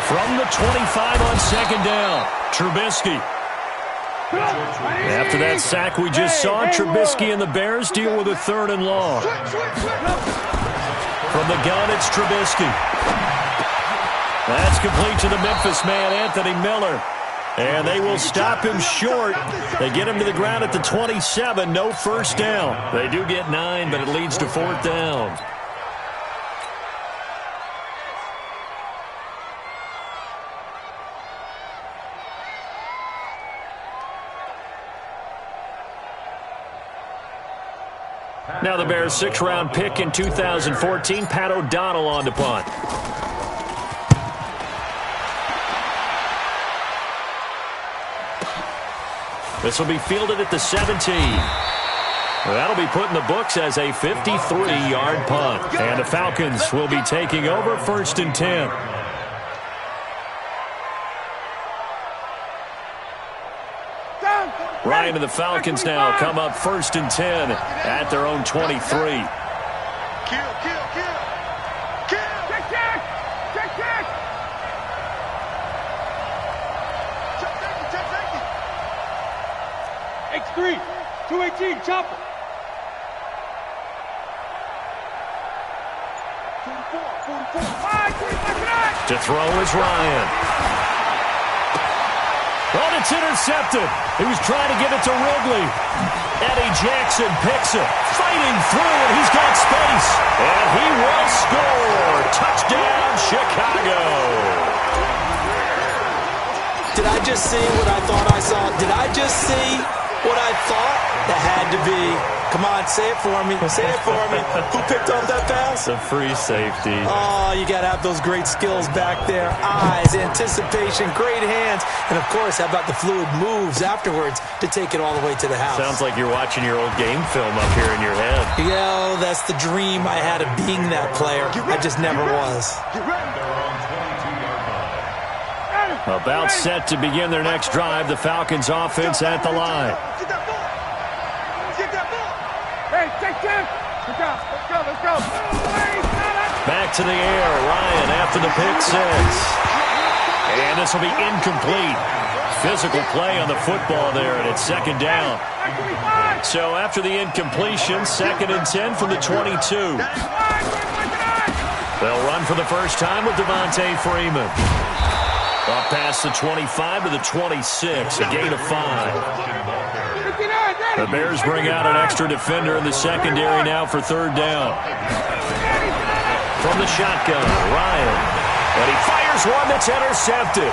From the 25 on second down, Trubisky. After that sack we just saw, Trubisky and the Bears deal with a 3rd and long. From the gun, it's Trubisky. That's complete to the Memphis man, Anthony Miller. And they will stop him short. They get him to the ground at the 27, no first down. They do get 9, but it leads to 4th down. Now the Bears' 6th-round pick in 2014, Pat O'Donnell on to punt. This will be fielded at the 17. That'll be put in the books as a 53-yard punt. And the Falcons will be taking over 1st and 10. Ryan and the Falcons now come up 1st and 10 at their own 23. Kill. Check. X3, 218, chopper. 44. To throw is Ryan. Oh, it's intercepted. He was trying to get it to Ridley. Eddie Jackson picks it. Fighting through, and he's got space. And he will score. Touchdown, Chicago. Did I just see what I thought I saw? Did I just see what I thought? That had to be. Come on, say it for me. Say it for me. Who picked up that pass? The free safety. Oh, you got to have those great skills back there. Eyes, anticipation, great hands. And, of course, how about the fluid moves afterwards to take it all the way to the house? Sounds like you're watching your old game film up here in your head. Yo, that's the dream I had of being that player. I just never was. About set to begin their next drive, the Falcons offense at the line. Hey, check. Let's go. Back to the air, Ryan after the pick 6. And this will be incomplete. Physical play on the football there, and it's 2nd down. So after the incompletion, 2nd and 10 from the 22. They'll run for the first time with Devontae Freeman. Up past the 25 to the 26, a gain of 5. The Bears bring out an extra defender in the secondary now for 3rd down. From the shotgun, Ryan. And he fires one that's intercepted.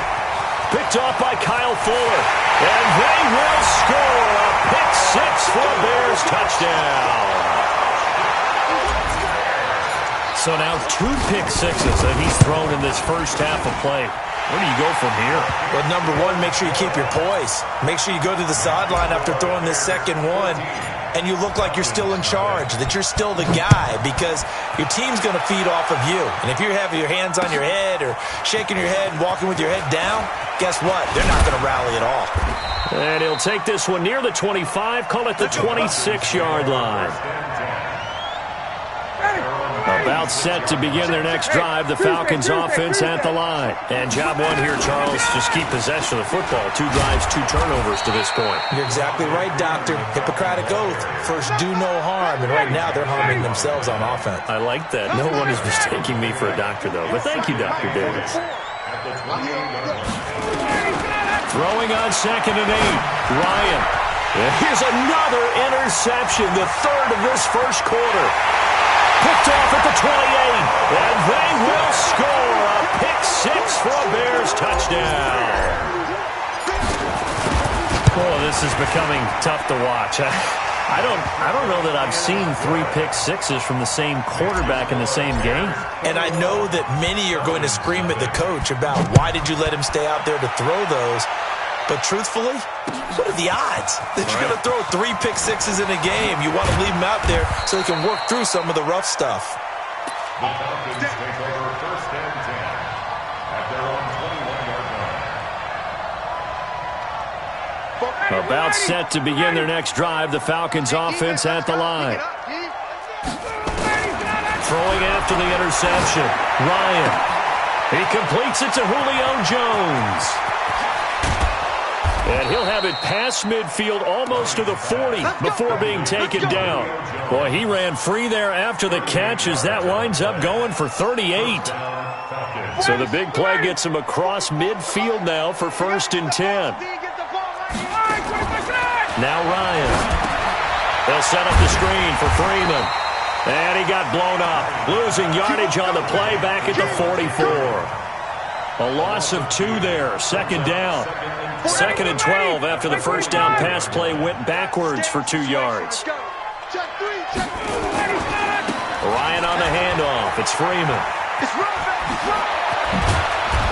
Picked off by Kyle Fuller. And they will score a pick 6 for a Bears touchdown. So now 2 pick 6s that he's thrown in this first half of play. Where do you go from here? Well, number one, make sure you keep your poise. Make sure you go to the sideline after throwing this second one, and you look like you're still in charge, that you're still the guy, because your team's going to feed off of you. And if you're having your hands on your head or shaking your head and walking with your head down, guess what? They're not going to rally at all. And he'll take this one near the 25, call it the 26-yard line. About set to begin their next drive, the Falcons offense at the line. And job one here, Charles, just keep possession of the football. 2 drives, 2 turnovers to this point. You're exactly right, Doctor. Hippocratic oath. First, do no harm. And right now, they're harming themselves on offense. I like that. No one is mistaking me for a doctor, though. But thank you, Dr. Davis. Throwing on 2nd and 8. Ryan. And here's another interception, the third of this first quarter. Picked off at the 28, and they will score a pick-6 for a Bears touchdown. Oh, this is becoming tough to watch. I don't know that I've seen 3 pick-6s from the same quarterback in the same game. And I know that many are going to scream at the coach about why did you let him stay out there to throw those. But truthfully, what are the odds that you're going to throw 3 pick-6s in a game? You want to leave him out there so he can work through some of the rough stuff. The Falcons take over first and 10 at their own 21-yard line. About set to begin their next drive, the Falcons offense at the line. Throwing after the interception. Ryan. He completes it to Julio Jones. And he'll have it past midfield almost to the 40 before being taken down. Boy, he ran free there after the catch as that winds up going for 38. So the big play gets him across midfield now for first and 10. Now Ryan. They'll set up the screen for Freeman. And he got blown up. Losing yardage on the play back at the 44. A loss of 2 there. Second down. Second and 12 after the first down pass play went backwards for 2 yards. Ryan on the handoff. It's Freeman.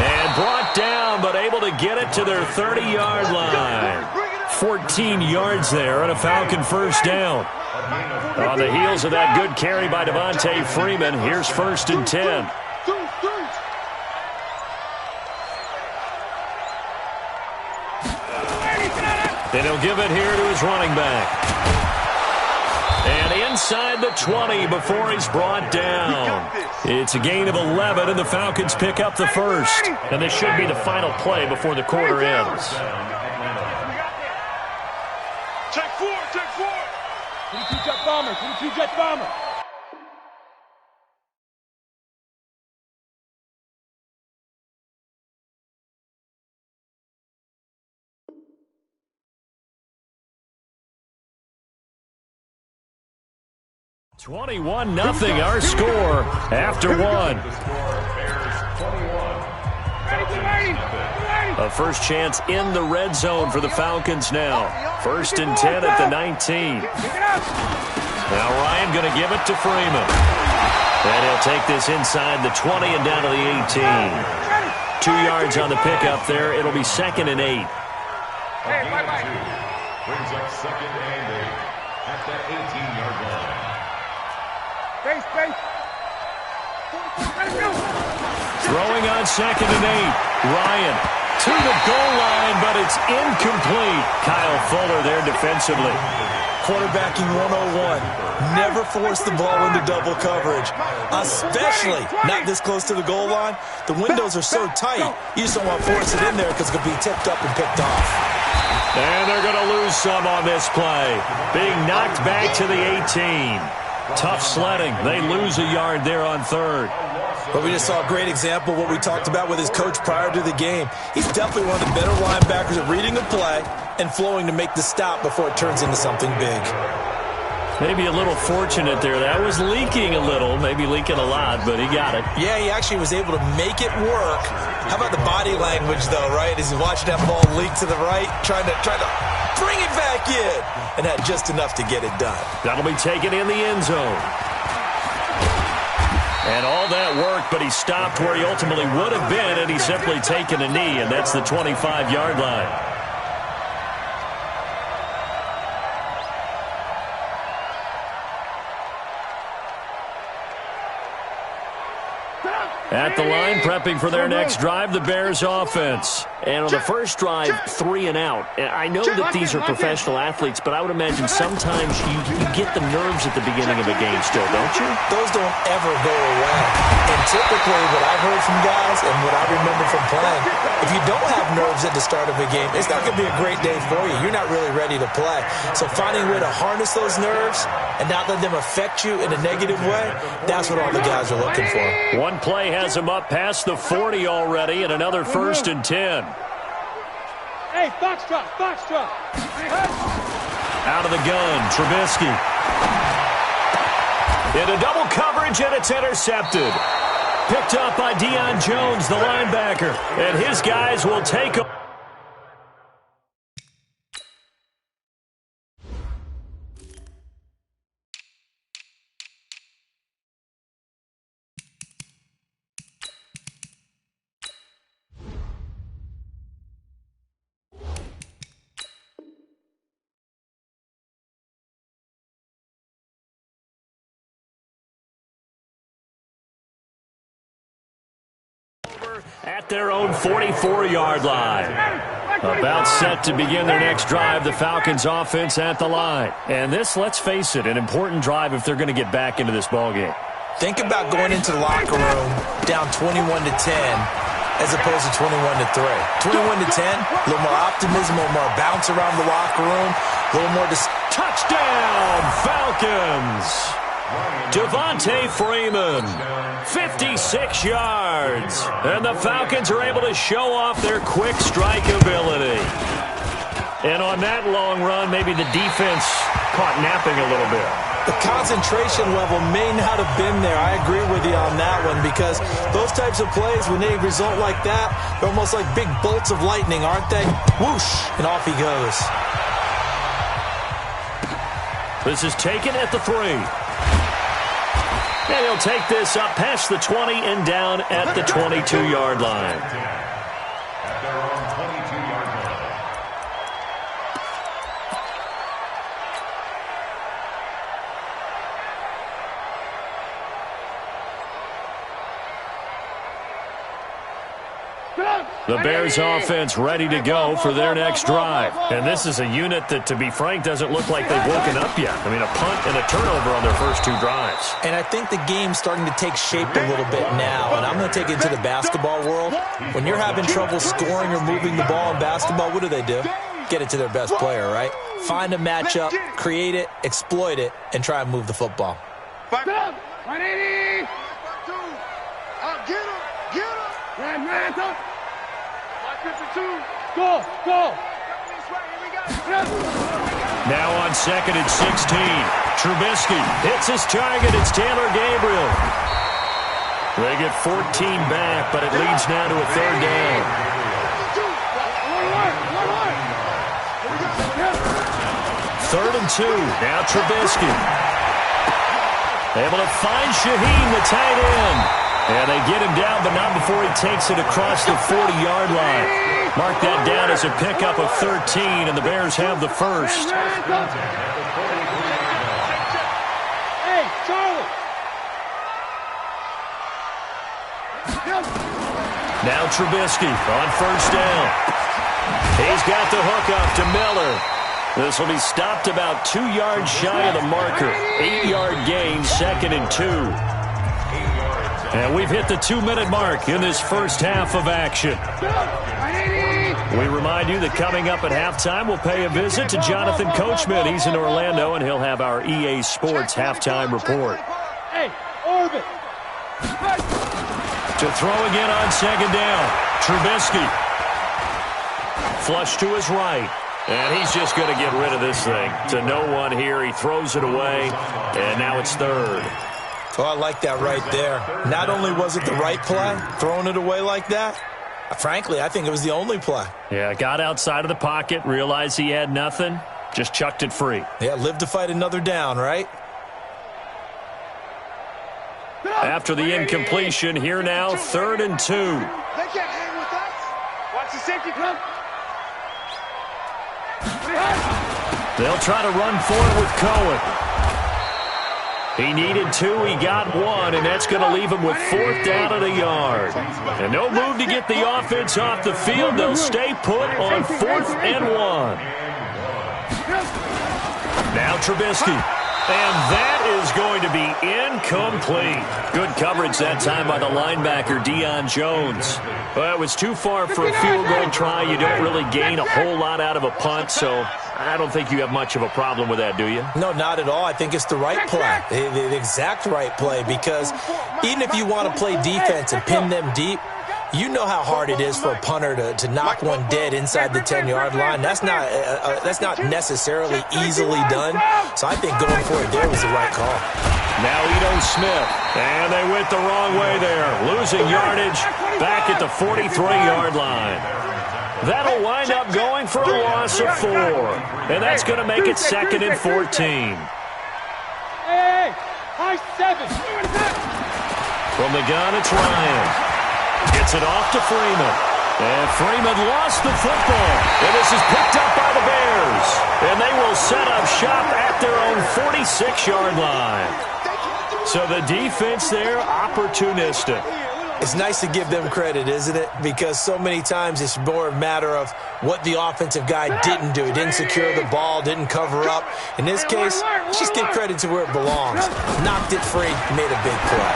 And brought down, but able to get it to their 30-yard line. 14 yards there and a Falcon first down. On the heels of that good carry by Devontae Freeman, here's first and 10. And he'll give it here to his running back. And inside the 20 before he's brought down. It's a gain of 11, and the Falcons pick up the first. And this should be the final play before the quarter ends. Check 4, check 4. 22 jet bomber, 22 jet bomber. $21-0 our score after 1. A first chance in the red zone for the Falcons now. First and 10 at the 19. Now Ryan going to give it to Freeman. And he'll take this inside the 20 and down to the 18. 2 yards on the pickup there. It'll be second and 8. Brings up second and 8 at the 18-yard line. Throwing on second and 8. Ryan to the goal line, but it's incomplete. Kyle Fuller there defensively. Quarterbacking 101. Never force the ball into double coverage, especially not this close to the goal line. The windows are so tight, you just don't want to force it in there because it could be tipped up and picked off. And they're going to lose some on this play. Being knocked back to the 18. Tough sledding. They lose a yard there on third. But we just saw a great example of what we talked about with his coach prior to the game. He's definitely one of the better linebackers at reading a play and flowing to make the stop before it turns into something big. Maybe a little fortunate there. That was leaking a little, maybe leaking a lot, but he got it. Yeah, he actually was able to make it work. How about the body language, though, right? As he watched that ball leak to the right, trying to bring it back in, and had just enough to get it done. That'll be taken in the end zone. And all that work, but he stopped where he ultimately would have been, and he's simply taken a knee, and that's the 25-yard line. At the line, prepping for their next drive, the Bears offense. And on the first drive, 3 and out. I know that these are professional athletes, but I would imagine sometimes you get the nerves at the beginning of a game still, don't you? Those don't ever go away. And typically what I've heard from guys and what I remember from playing, if you don't have nerves at the start of a game, it's not going to be a great day for you. You're not really ready to play. So finding a way to harness those nerves and not let them affect you in a negative way, that's what all the guys are looking for. One play has him up past the 40 already, and another first and 10. Hey, Foxtrot, Foxtrot. Out of the gun, Trubisky. Into double coverage, and it's intercepted. Picked up by Deion Jones, the linebacker. And his guys will take him. At their own 44-yard line. About set to begin their next drive, the Falcons offense at the line. And this, let's face it, an important drive if they're going to get back into this ballgame. Think about going into the locker room down 21-10 as opposed to 21-3. 21-10, a little more optimism, a little more bounce around the locker room, a little more... Touchdown, Falcons! Devontae Freeman, 56 yards. And the Falcons are able to show off their quick strike ability. And on that long run, maybe the defense caught napping a little bit. The concentration level may not have been there. I agree with you on that one, because those types of plays, when they result like that, they're almost like big bolts of lightning, aren't they? Whoosh, and off he goes. This is taken at the 3. And he'll take this up past the 20 and down at the 22-yard line. At their own 22-yard line. The Bears offense ready to go for their next drive. And this is a unit that, to be frank, doesn't look like they've woken up yet. I mean, a punt and a turnover on their first 2 drives. And I think the game's starting to take shape a little bit now. And I'm going to take it into the basketball world. When you're having trouble scoring or moving the ball in basketball, what do? Get it to their best player, right? Find a matchup, create it, exploit it, and try and move the football. Get him! Get him! Ran. 52. Go! Now on second and 16. Trubisky hits his target. It's Taylor Gabriel. They get 14 back, but it leads now to a 3rd down. 3rd and 2. Now Trubisky. Able to find Shaheen, the tight end. And they get him down, but not before he takes it across the 40-yard line. Mark that down as a pickup of 13, and the Bears have the first. Hey, Charlie! Now Trubisky on 1st down. He's got the hook up to Miller. This will be stopped about 2 yards shy of the marker. 8-yard gain, 2nd and 2. And we've hit the 2-minute mark in this first half of action. We remind you that coming up at halftime, we'll pay a visit to Jonathan Coachman. He's in Orlando, and he'll have our EA Sports halftime report. Hey, Orbit! To throw again on 2nd down. Trubisky. Flush to his right. And he's just going to get rid of this thing. To no one here. He throws it away, and now it's 3rd. Oh, I like that right there. Not only was it the right play, throwing it away like that, frankly, I think it was the only play. Yeah, got outside of the pocket, realized he had nothing, just chucked it free. Yeah, live to fight another down, right? After the incompletion, here now, 3rd and 2. They can't hang with us. Watch the safety come. They'll try to run for it with Cohen. He needed 2, he got 1, and that's going to leave him with 4th down at a yard. And no move to get the offense off the field. They'll stay put on 4th and 1. Now Trubisky. And that is going to be incomplete. Good coverage that time by the linebacker, Deion Jones. Well, it was too far for a field goal try. You don't really gain a whole lot out of a punt, so I don't think you have much of a problem with that, do you? No, not at all. I think it's the right play, the exact right play, because even if you want to play defense and pin them deep, You know how hard it is for a punter to knock one dead inside the 10-yard line. That's not necessarily easily done. So I think going for it there was the right call. Now Ito Smith, and they went the wrong way there, losing yardage back at the 43-yard line. That'll wind up going for a loss of 4, and that's going to make it 2nd and 14. Hey, high 7. From the gun, it's Ryan. Gets it off to Freeman. And Freeman lost the football. And this is picked up by the Bears. And they will set up shop at their own 46-yard line. So the defense there, opportunistic. It's nice to give them credit, isn't it? Because so many times it's more a matter of what the offensive guy didn't do. He didn't secure the ball, didn't cover up. In this case, let's just give credit to where it belongs. Knocked it free, made a big play.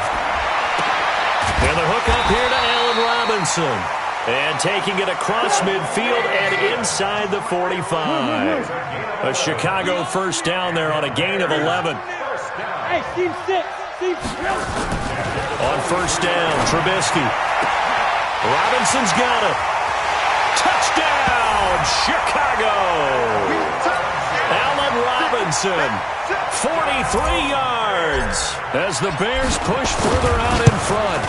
And the hook up here to Allen Robinson. And taking it across midfield and inside the 45. A Chicago first down there on a gain of 11. Hey, team 6. Team 6. On first down, Trubisky. Robinson's got it. Touchdown, Chicago. Allen Robinson, 43 yards as the Bears push further out in front.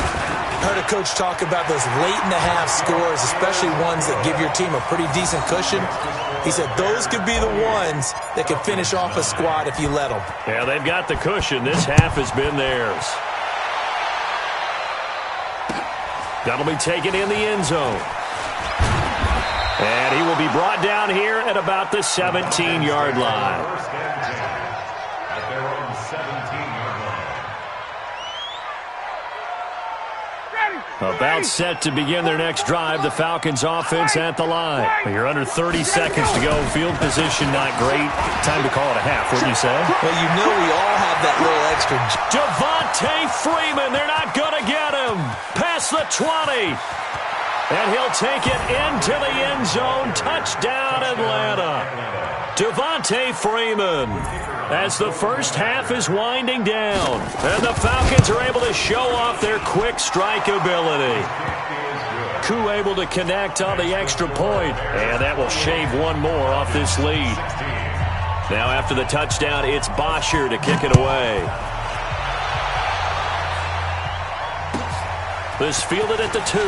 Heard a coach talk about those late-in-the-half scores, especially ones that give your team a pretty decent cushion. He said those could be the ones that could finish off a squad if you let them. Yeah, they've got the cushion. This half has been theirs. That'll be taken in the end zone. And he will be brought down here at about the 17-yard line. At their own 17-yard line. About set to begin their next drive. The Falcons offense at the line. You're under 30 seconds to go. Field position not great. Time to call it a half, wouldn't you say? Well, you know we all have that little extra. Devontae Freeman, they're not going to get him. Past the 20. And he'll take it into the end zone. Touchdown, Atlanta. Devontae Freeman, as the first half is winding down. And the Falcons are able to show off their quick strike ability. Koo able to connect on the extra point. And that will shave one more off this lead. Now after the touchdown, it's Bosher to kick it away. This fielded at the 2.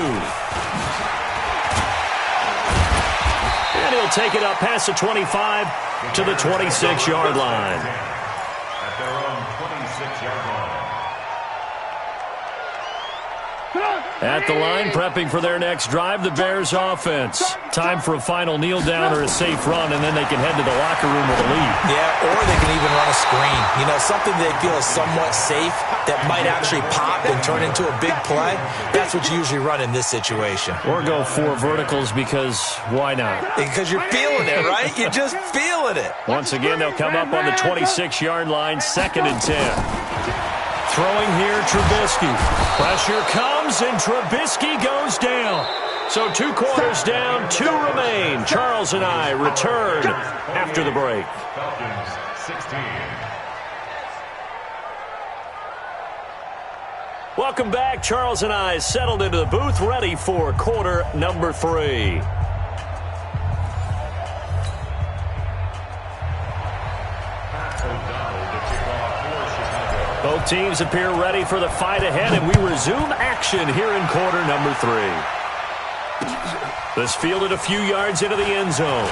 And he'll take it up past the 25 to the 26-yard line. At their own 26-yard line. At the line, prepping for their next drive, the Bears offense. Time for a final kneel down or a safe run, and then they can head to the locker room with a lead. Yeah, or they can even run a screen. You know, something they feel is somewhat safe that might actually pop and turn into a big play. That's what you usually run in this situation. Or go 4 verticals because why not? Because you're feeling it, right? You're just feeling it. Once again, they'll come up on the 26-yard line, 2nd and 10. Throwing here, Trubisky. Pressure comes, and Trubisky goes down. So 2 quarters down, 2 remain. Charles and I return after the break. Falcons 16. Welcome back. Charles and I settled into the booth, ready for quarter number 3. Both teams appear ready for the fight ahead, and we resume action here in quarter number 3. This fielded a few yards into the end zone.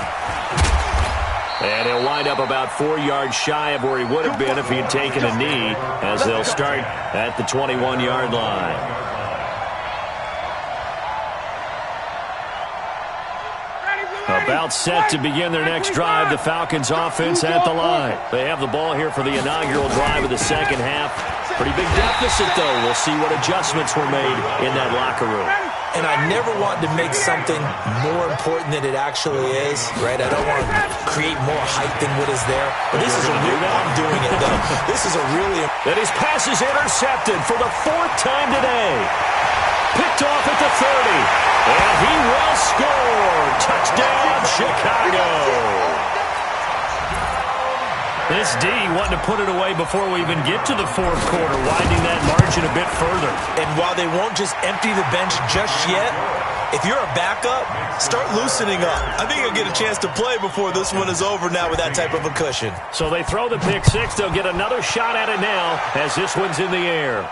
And he'll wind up about 4 yards shy of where he would have been if he had taken a knee, as they'll start at the 21-yard line. About set to begin their next drive, the Falcons offense at the line. They have the ball here for the inaugural drive of the second half. Pretty big deficit, though. We'll see what adjustments were made in that locker room. And I never want to make something more important than it actually is, right? I don't want to create more hype than what is there. But this is a real, I'm doing it, though. This is a really... And his pass is intercepted for the 4th time today. Picked off at the 30. And he will score. Touchdown, Chicago. This D wanting to put it away before we even get to the fourth quarter, widening that margin a bit further. And while they won't just empty the bench just yet, if you're a backup, start loosening up. I think you'll get a chance to play before this one is over now with that type of a cushion. So they throw the pick six. They'll get another shot at it now as this one's in the air.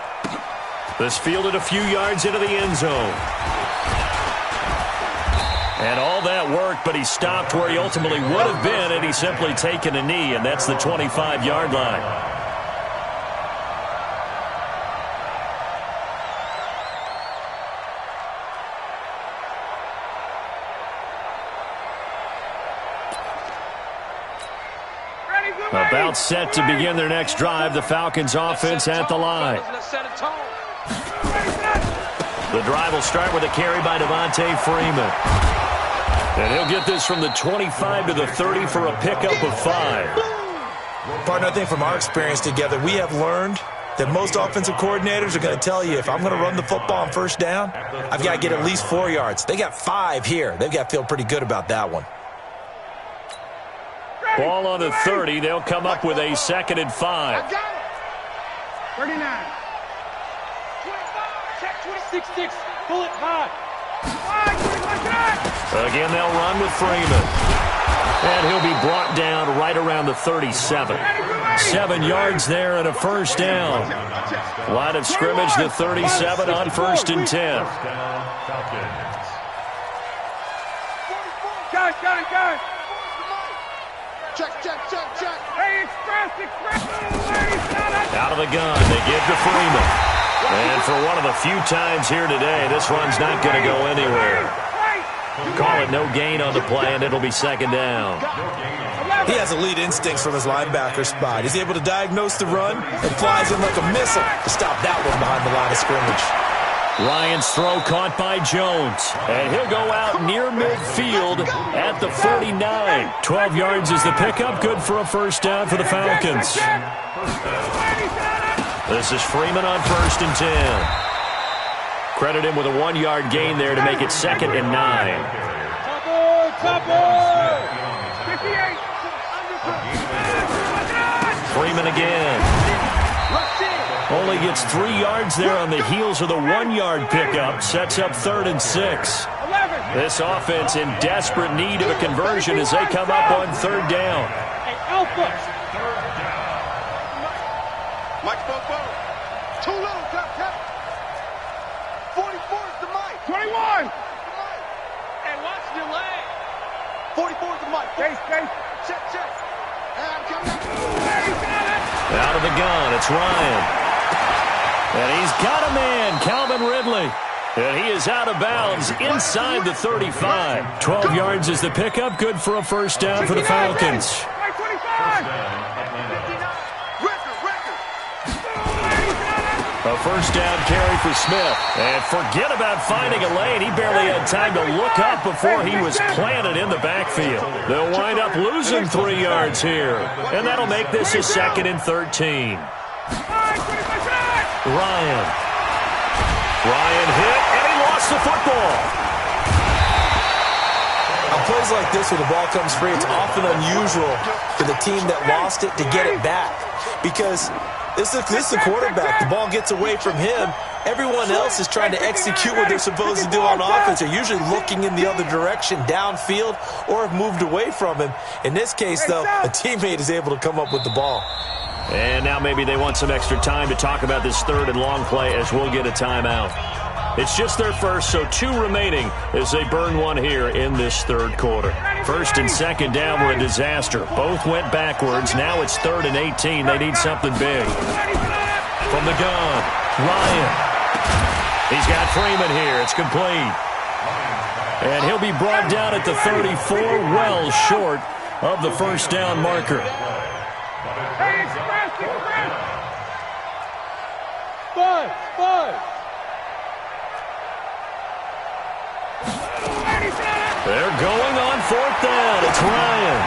This fielded a few yards into the end zone. And all that worked, but he stopped where he ultimately would have been, and he's simply taken a knee, and that's the 25-yard line. About set to begin their next drive, the Falcons offense at the line. The drive will start with a carry by Devontae Freeman. And he'll get this from the 25 to the 30 for a pickup of 5. Partner, I think from our experience together, we have learned that most offensive coordinators are going to tell you, if I'm going to run the football on first down, I've got to get at least 4 yards. They got 5 here. They've got to feel pretty good about that one. Ball on the 30. They'll come up with a 2nd and 5. 39. 26. Pull it high. Again, they'll run with Freeman. And he'll be brought down right around the 37. 7 yards there and a first down. Line of scrimmage, the 37 on 1st and 10. Guys. Check. Hey, express. Out of the gun, they give to Freeman. And for one of the few times here today, this run's not going to go anywhere. Call it no gain on the play, and it'll be 2nd down. He has elite instincts from his linebacker spot. He's able to diagnose the run and flies in like a missile to stop that one behind the line of scrimmage. Ryan's throw caught by Jones, and he'll go out near midfield at the 49. 12 yards is the pickup, good for a first down for the Falcons. This is Freeman on 1st and 10. Credit him with a 1-yard gain there to make it 2nd and 9. Top boy. 58. Freeman again. Only gets 3 yards there on the heels of the 1-yard pickup. Sets up 3rd and 6. This offense in desperate need of a conversion as they come up on 3rd down. Hey, Alpha. Mike spoke forward. Too little, tap. 44 is the mic. 21. And watch the leg. 44 is the mic. Chase. Check. And I'm coming up. Out of the gun, it's Ryan. And he's got a man, Calvin Ridley. And he is out of bounds inside the 35. 12 yards is the pickup, good for a first down for the Falcons. 25. A first down carry for Smith. And forget about finding a lane. He barely had time to look up before he was planted in the backfield. They'll wind up losing 3 yards here. And that'll make this a 2nd and 13. Ryan hit, and he lost the football. On plays like this where the ball comes free, it's often unusual for the team that lost it to get it back. Because this is the quarterback. The ball gets away from him. Everyone else is trying to execute what they're supposed to do on offense. They're usually looking in the other direction, downfield, or have moved away from him. In this case, though, a teammate is able to come up with the ball. And now maybe they want some extra time to talk about this 3rd and long play as we'll get a timeout. It's just their first, so 2 remaining as they burn one here in this 3rd quarter. 1st and 2nd down were a disaster. Both went backwards. Now it's 3rd and 18. They need something big. From the gun, Ryan. He's got Freeman here. It's complete. And he'll be brought down at the 34, well short of the first down marker. Hey, express. 5. They're going on 4th down. It's Ryan.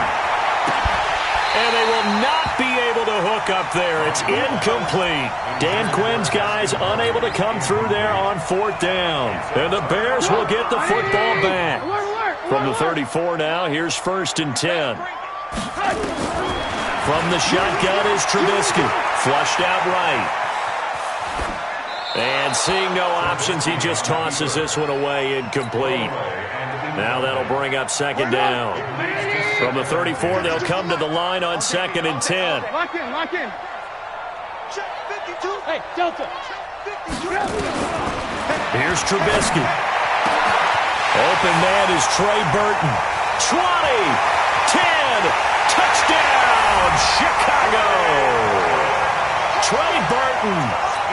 And they will not be able to hook up there. It's incomplete. Dan Quinn's guys unable to come through there on 4th down. And the Bears will get the football back. From the 34 now, here's 1st and 10. From the shotgun is Trubisky. Flushed out right. And seeing no options, he just tosses this one away incomplete. Now that'll bring up second down. From the 34, they'll come to the line on 2nd and 10. Lock in, lock in. Check 52. Hey, Delta. Here's Trubisky. Open man is Trey Burton. 20, 10, touchdown, Chicago. Trey Burton,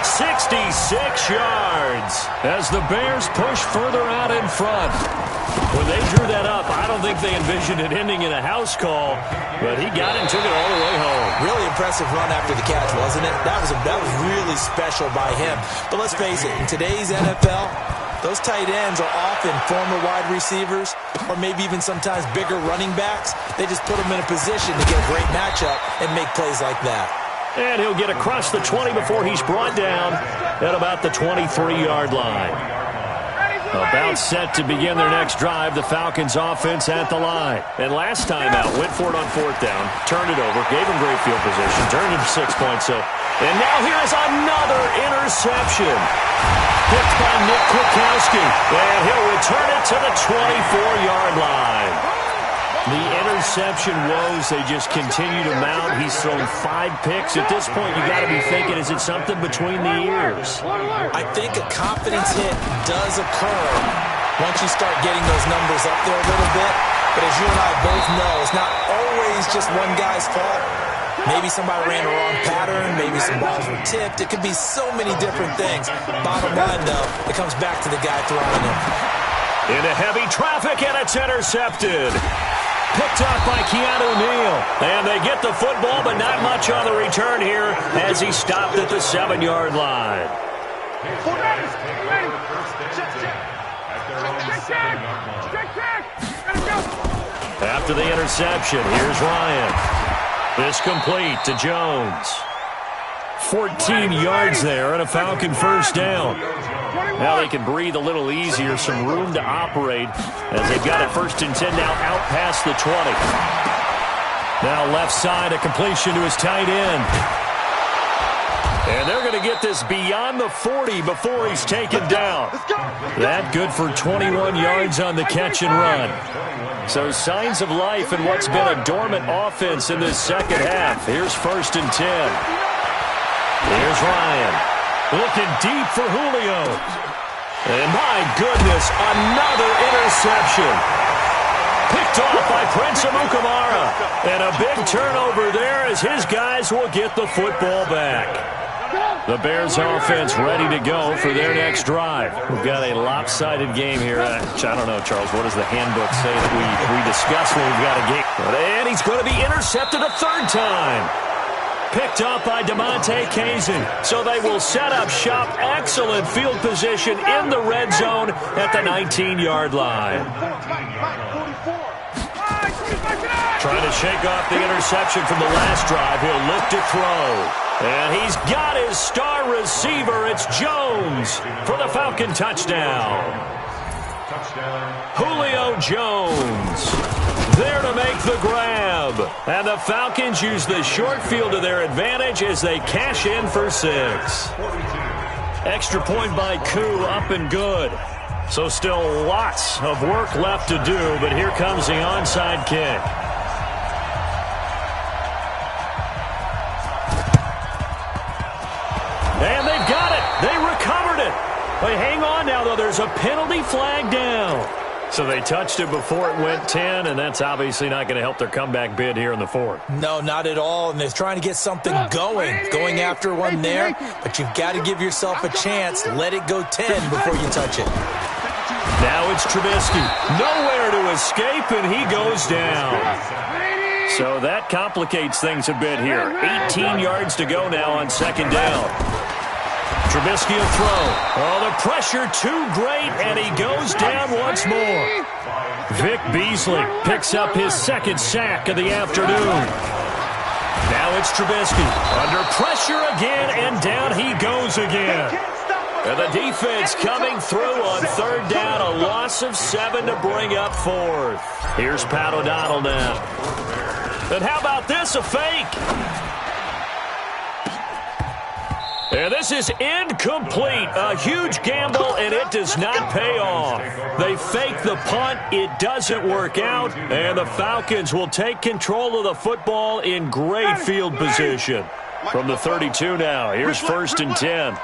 66 yards as the Bears push further out in front. When they drew that up, I don't think they envisioned it ending in a house call, but he got it and took it all the way home. Really impressive run after the catch, wasn't it? That was really special by him. But let's face it, in today's NFL, those tight ends are often former wide receivers or maybe even sometimes bigger running backs. They just put them in a position to get a great matchup and make plays like that. And he'll get across the 20 before he's brought down at about the 23-yard line. About set to begin their next drive, the Falcons offense at the line. And last time out, went for it on 4th down, turned it over, gave him great field position, turned it to 6 points. And now here is another interception. Picked by Nick Kwiatkowski. And he'll return it to the 24-yard line. The interception woes, they just continue to mount. He's thrown 5 picks. At this point, you got to be thinking, is it something between the ears? I think a confidence hit does occur once you start getting those numbers up there a little bit. But as you and I both know, it's not always just one guy's fault. Maybe somebody ran a wrong pattern. Maybe some balls were tipped. It could be so many different things. Bottom line, though, it comes back to the guy throwing it. Into heavy traffic, and it's intercepted. Picked up by Keanu Neal. And they get the football, but not much on the return here as he stopped at the 7-yard line. After the interception, here's Ryan. This complete to Jones. 14 yards there and a Falcon first down. Now they can breathe a little easier, some room to operate as they've got it 1st and 10 now out past the 20. Now left side, a completion to his tight end. And they're going to get this beyond the 40 before he's taken down. That good for 21 yards on the catch and run. So signs of life in what's been a dormant offense in this second half. Here's 1st and 10. Here's Ryan. Looking deep for Julio. And my goodness, another interception. Picked off by Prince Amukamara. And a big turnover there as his guys will get the football back. The Bears offense ready to go for their next drive. We've got a lopsided game here. I don't know, Charles, what does the handbook say that we discuss when we've got a game? And he's going to be intercepted a 3rd time. Picked up by DeMonte Kazin. So they will set up shop. Excellent field position in the red zone at the 19-yard line. Trying to shake off the interception from the last drive. He'll look to throw. And he's got his star receiver. It's Jones for the Falcon touchdown. Julio Jones there to make the grab. And the Falcons use the short field to their advantage as they cash in for 6. Extra point by Koo, up and good. So still lots of work left to do, but here comes the onside kick. And they've got it. They recovered it. But hang on now, though. There's a penalty flag down. So they touched it before it went 10, and that's obviously not going to help their comeback bid here in the 4th. No, not at all, and they're trying to get something going after one there, but you've got to give yourself a chance. Let it go 10 before you touch it. Now it's Trubisky. Nowhere to escape, and he goes down. So that complicates things a bit here. 18 yards to go now on 2nd down. Trubisky will throw. Oh, the pressure too great, and he goes down once more. Vic Beasley picks up his 2nd sack of the afternoon. Now it's Trubisky. Under pressure again, and down he goes again. And the defense coming through on 3rd down. A loss of 7 to bring up 4th. Here's Pat O'Donnell now. And how about this, a fake? And this is incomplete. A huge gamble, and it does not pay off. They fake the punt. It doesn't work out, and the Falcons will take control of the football in great field position. From the 32 now, here's 1st and 10.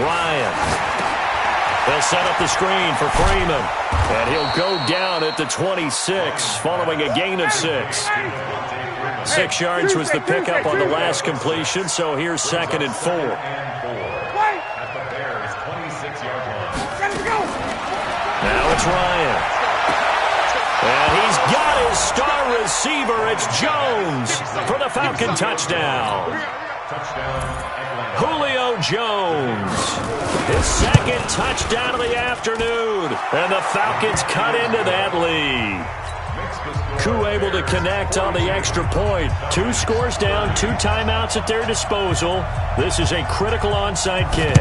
Ryan. They'll set up the screen for Freeman, and he'll go down at the 26 following a gain of 6. 6 yards was the pickup on the last completion, so here's 2nd and 4. Now it's Ryan. And he's got his star receiver. It's Jones for the Falcon touchdown. Julio Jones. His 2nd touchdown of the afternoon. And the Falcons cut into that lead. Koo able to connect on the extra point. 2 scores down, 2 timeouts at their disposal. This is a critical onside kick.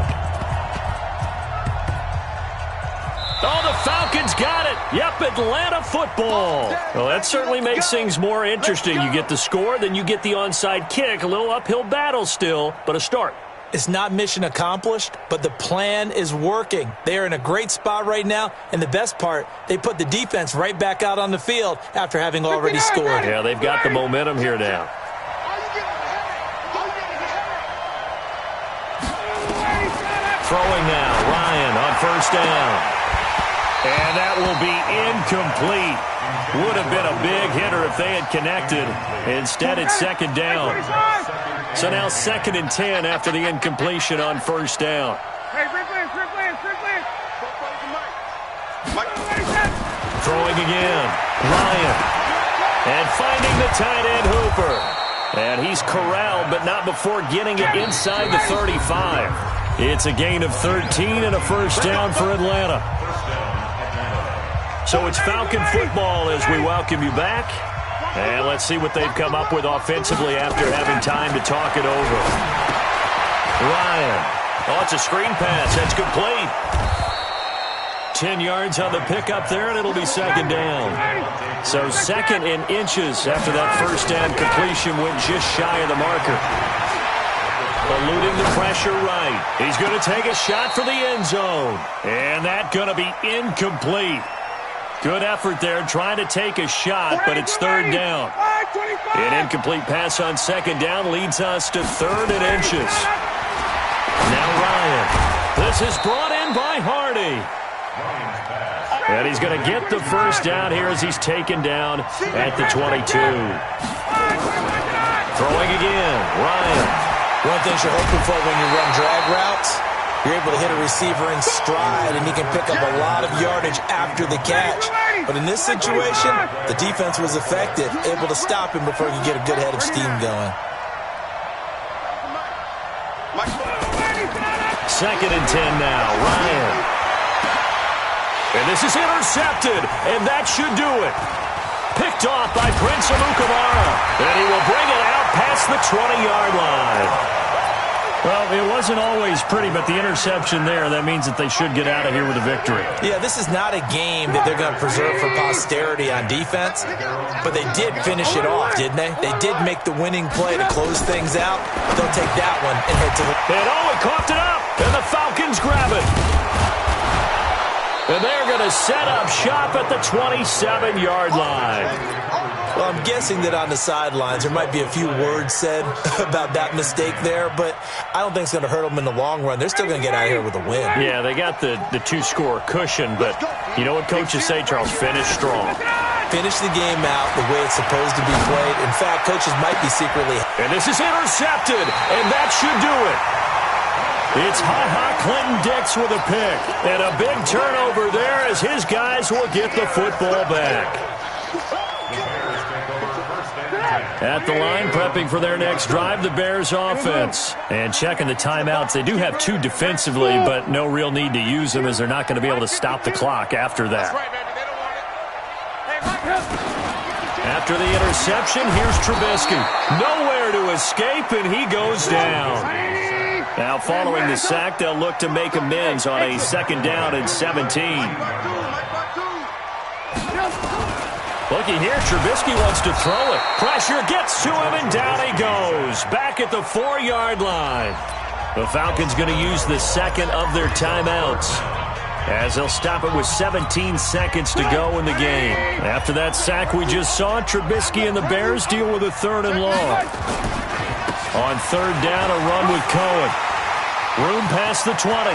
Oh, the Falcons got it. Yep, Atlanta football. Well, that certainly makes things more interesting. You get the score, then you get the onside kick. A little uphill battle still, but a start. It's not mission accomplished, but the plan is working. They are in a great spot right now, and the best part, they put the defense right back out on the field after having already scored. Yeah, they've got the momentum here now. Throwing now, Ryan on 1st down. And that will be incomplete. Would have been a big hitter if they had connected. Instead, it's 2nd down. So now 2nd and 10 after the incompletion on 1st down. Throwing again. Ryan. And finding the tight end Hooper. And he's corralled, but not before getting it inside the 35. It's a gain of 13 and a 1st down for Atlanta. So it's Falcon football as we welcome you back. And let's see what they've come up with offensively after having time to talk it over. Ryan. Oh, it's a screen pass. That's complete. 10 yards on the pickup there, and it'll be 2nd down. So 2nd in inches after that 1st down completion went just shy of the marker. Eluding the pressure right. He's going to take a shot for the end zone. And that's going to be incomplete. Good effort there trying to take a shot, but it's 3rd down. An incomplete pass on 2nd down leads us to 3rd and inches. Now Ryan. This is brought in by Hardy. And he's going to get the 1st down here as he's taken down at the 22. Throwing again. Ryan. One thing you're hoping for when you run drag routes, you're able to hit a receiver in stride, and he can pick up a lot of yardage after the catch. But in this situation, the defense was effective, able to stop him before he could get a good head of steam going. 2nd and 10 now. Ryan. And this is intercepted, and that should do it. Picked off by Prince Amukamara, and he will bring it out past the 20-yard line. Well, it wasn't always pretty, but the interception there, that means that they should get out of here with a victory. Yeah, this is not a game that they're going to preserve for posterity on defense, but they did finish it off, didn't they? They did make the winning play to close things out. They'll take that one and head to the... And it coughed it up, and the Falcons grab it. And they're going to set up shop at the 27-yard line. Well, I'm guessing that on the sidelines there might be a few words said about that mistake there, but I don't think it's going to hurt them in the long run. They're still going to get out of here with a win. Yeah, they got the 2-score cushion, but you know what coaches say, Charles? Finish strong. Finish the game out the way it's supposed to be played. In fact, coaches might be secretly... And this is intercepted, and that should do it. It's Ha-Ha Clinton-Dix with a pick, and a big turnover there as his guys will get the football back. At the line, prepping for their next drive, the Bears offense. And checking the timeouts. They do have 2 defensively, but no real need to use them as they're not going to be able to stop the clock after that. After the interception, here's Trubisky. Nowhere to escape, and he goes down. Now, following the sack, they'll look to make amends on a 2nd down and 17. Looky here, Trubisky wants to throw it. Pressure gets to him, and down he goes. Back at the 4-yard line. The Falcons going to use the second of their timeouts, as they'll stop it with 17 seconds to go in the game. After that sack we just saw, Trubisky and the Bears deal with a 3rd and long. On 3rd down, a run with Cohen. Room past the 20.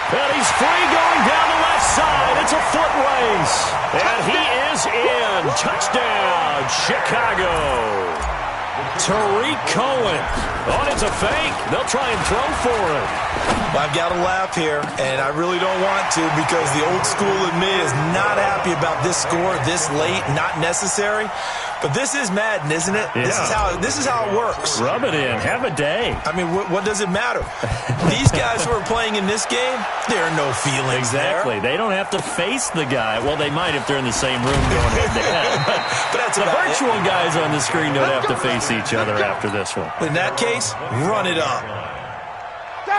And he's free going down the left side. It's a foot race. And he is in. Touchdown, Chicago. Tariq Cohen. Oh, it's a fake. They'll try and throw for it. I've got to laugh here, and I really don't want to, because the old school in me is not happy about this score this late, not necessary. But this is Madden, isn't it? Yeah. This is how it works. Rub it in. Have a day. I mean, what does it matter? These guys who are playing in this game, there are no feelings Exactly. there. They don't have to face the guy. Well, they might if they're in the same room going head-to-head. But that's the about virtual it. guys on the screen don't have to face each other after this one. In that case, run it up.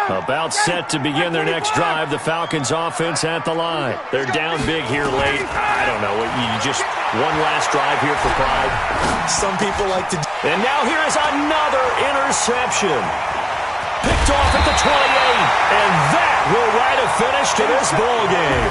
About set to begin their next drive, the Falcons offense at the line. They're down big here late. I don't know. You just one last drive here for pride. Some people like to... And now here is another interception. Picked off at the 28. And that will write a finish to this ball game.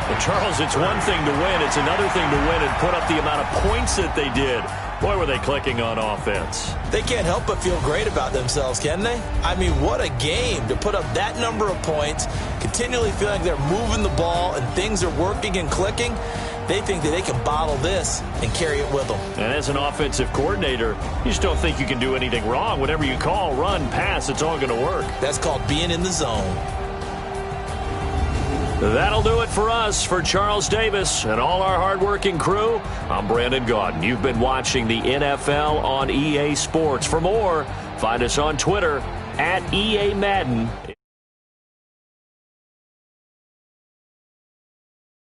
Well, Charles, it's one thing to win. It's another thing to win and put up the amount of points that they did. Boy, were they clicking on offense. They can't help but feel great about themselves, can they? I mean, what a game to put up that number of points, continually feeling like they're moving the ball and things are working and clicking. They think that they can bottle this and carry it with them. And as an offensive coordinator, you just don't think you can do anything wrong. Whatever you call, run, pass, it's all going to work. That's called being in the zone. That'll do it for us. For Charles Davis and all our hardworking crew, I'm Brandon Gaudin. You've been watching the NFL on EA Sports. For more, find us on Twitter @EA Madden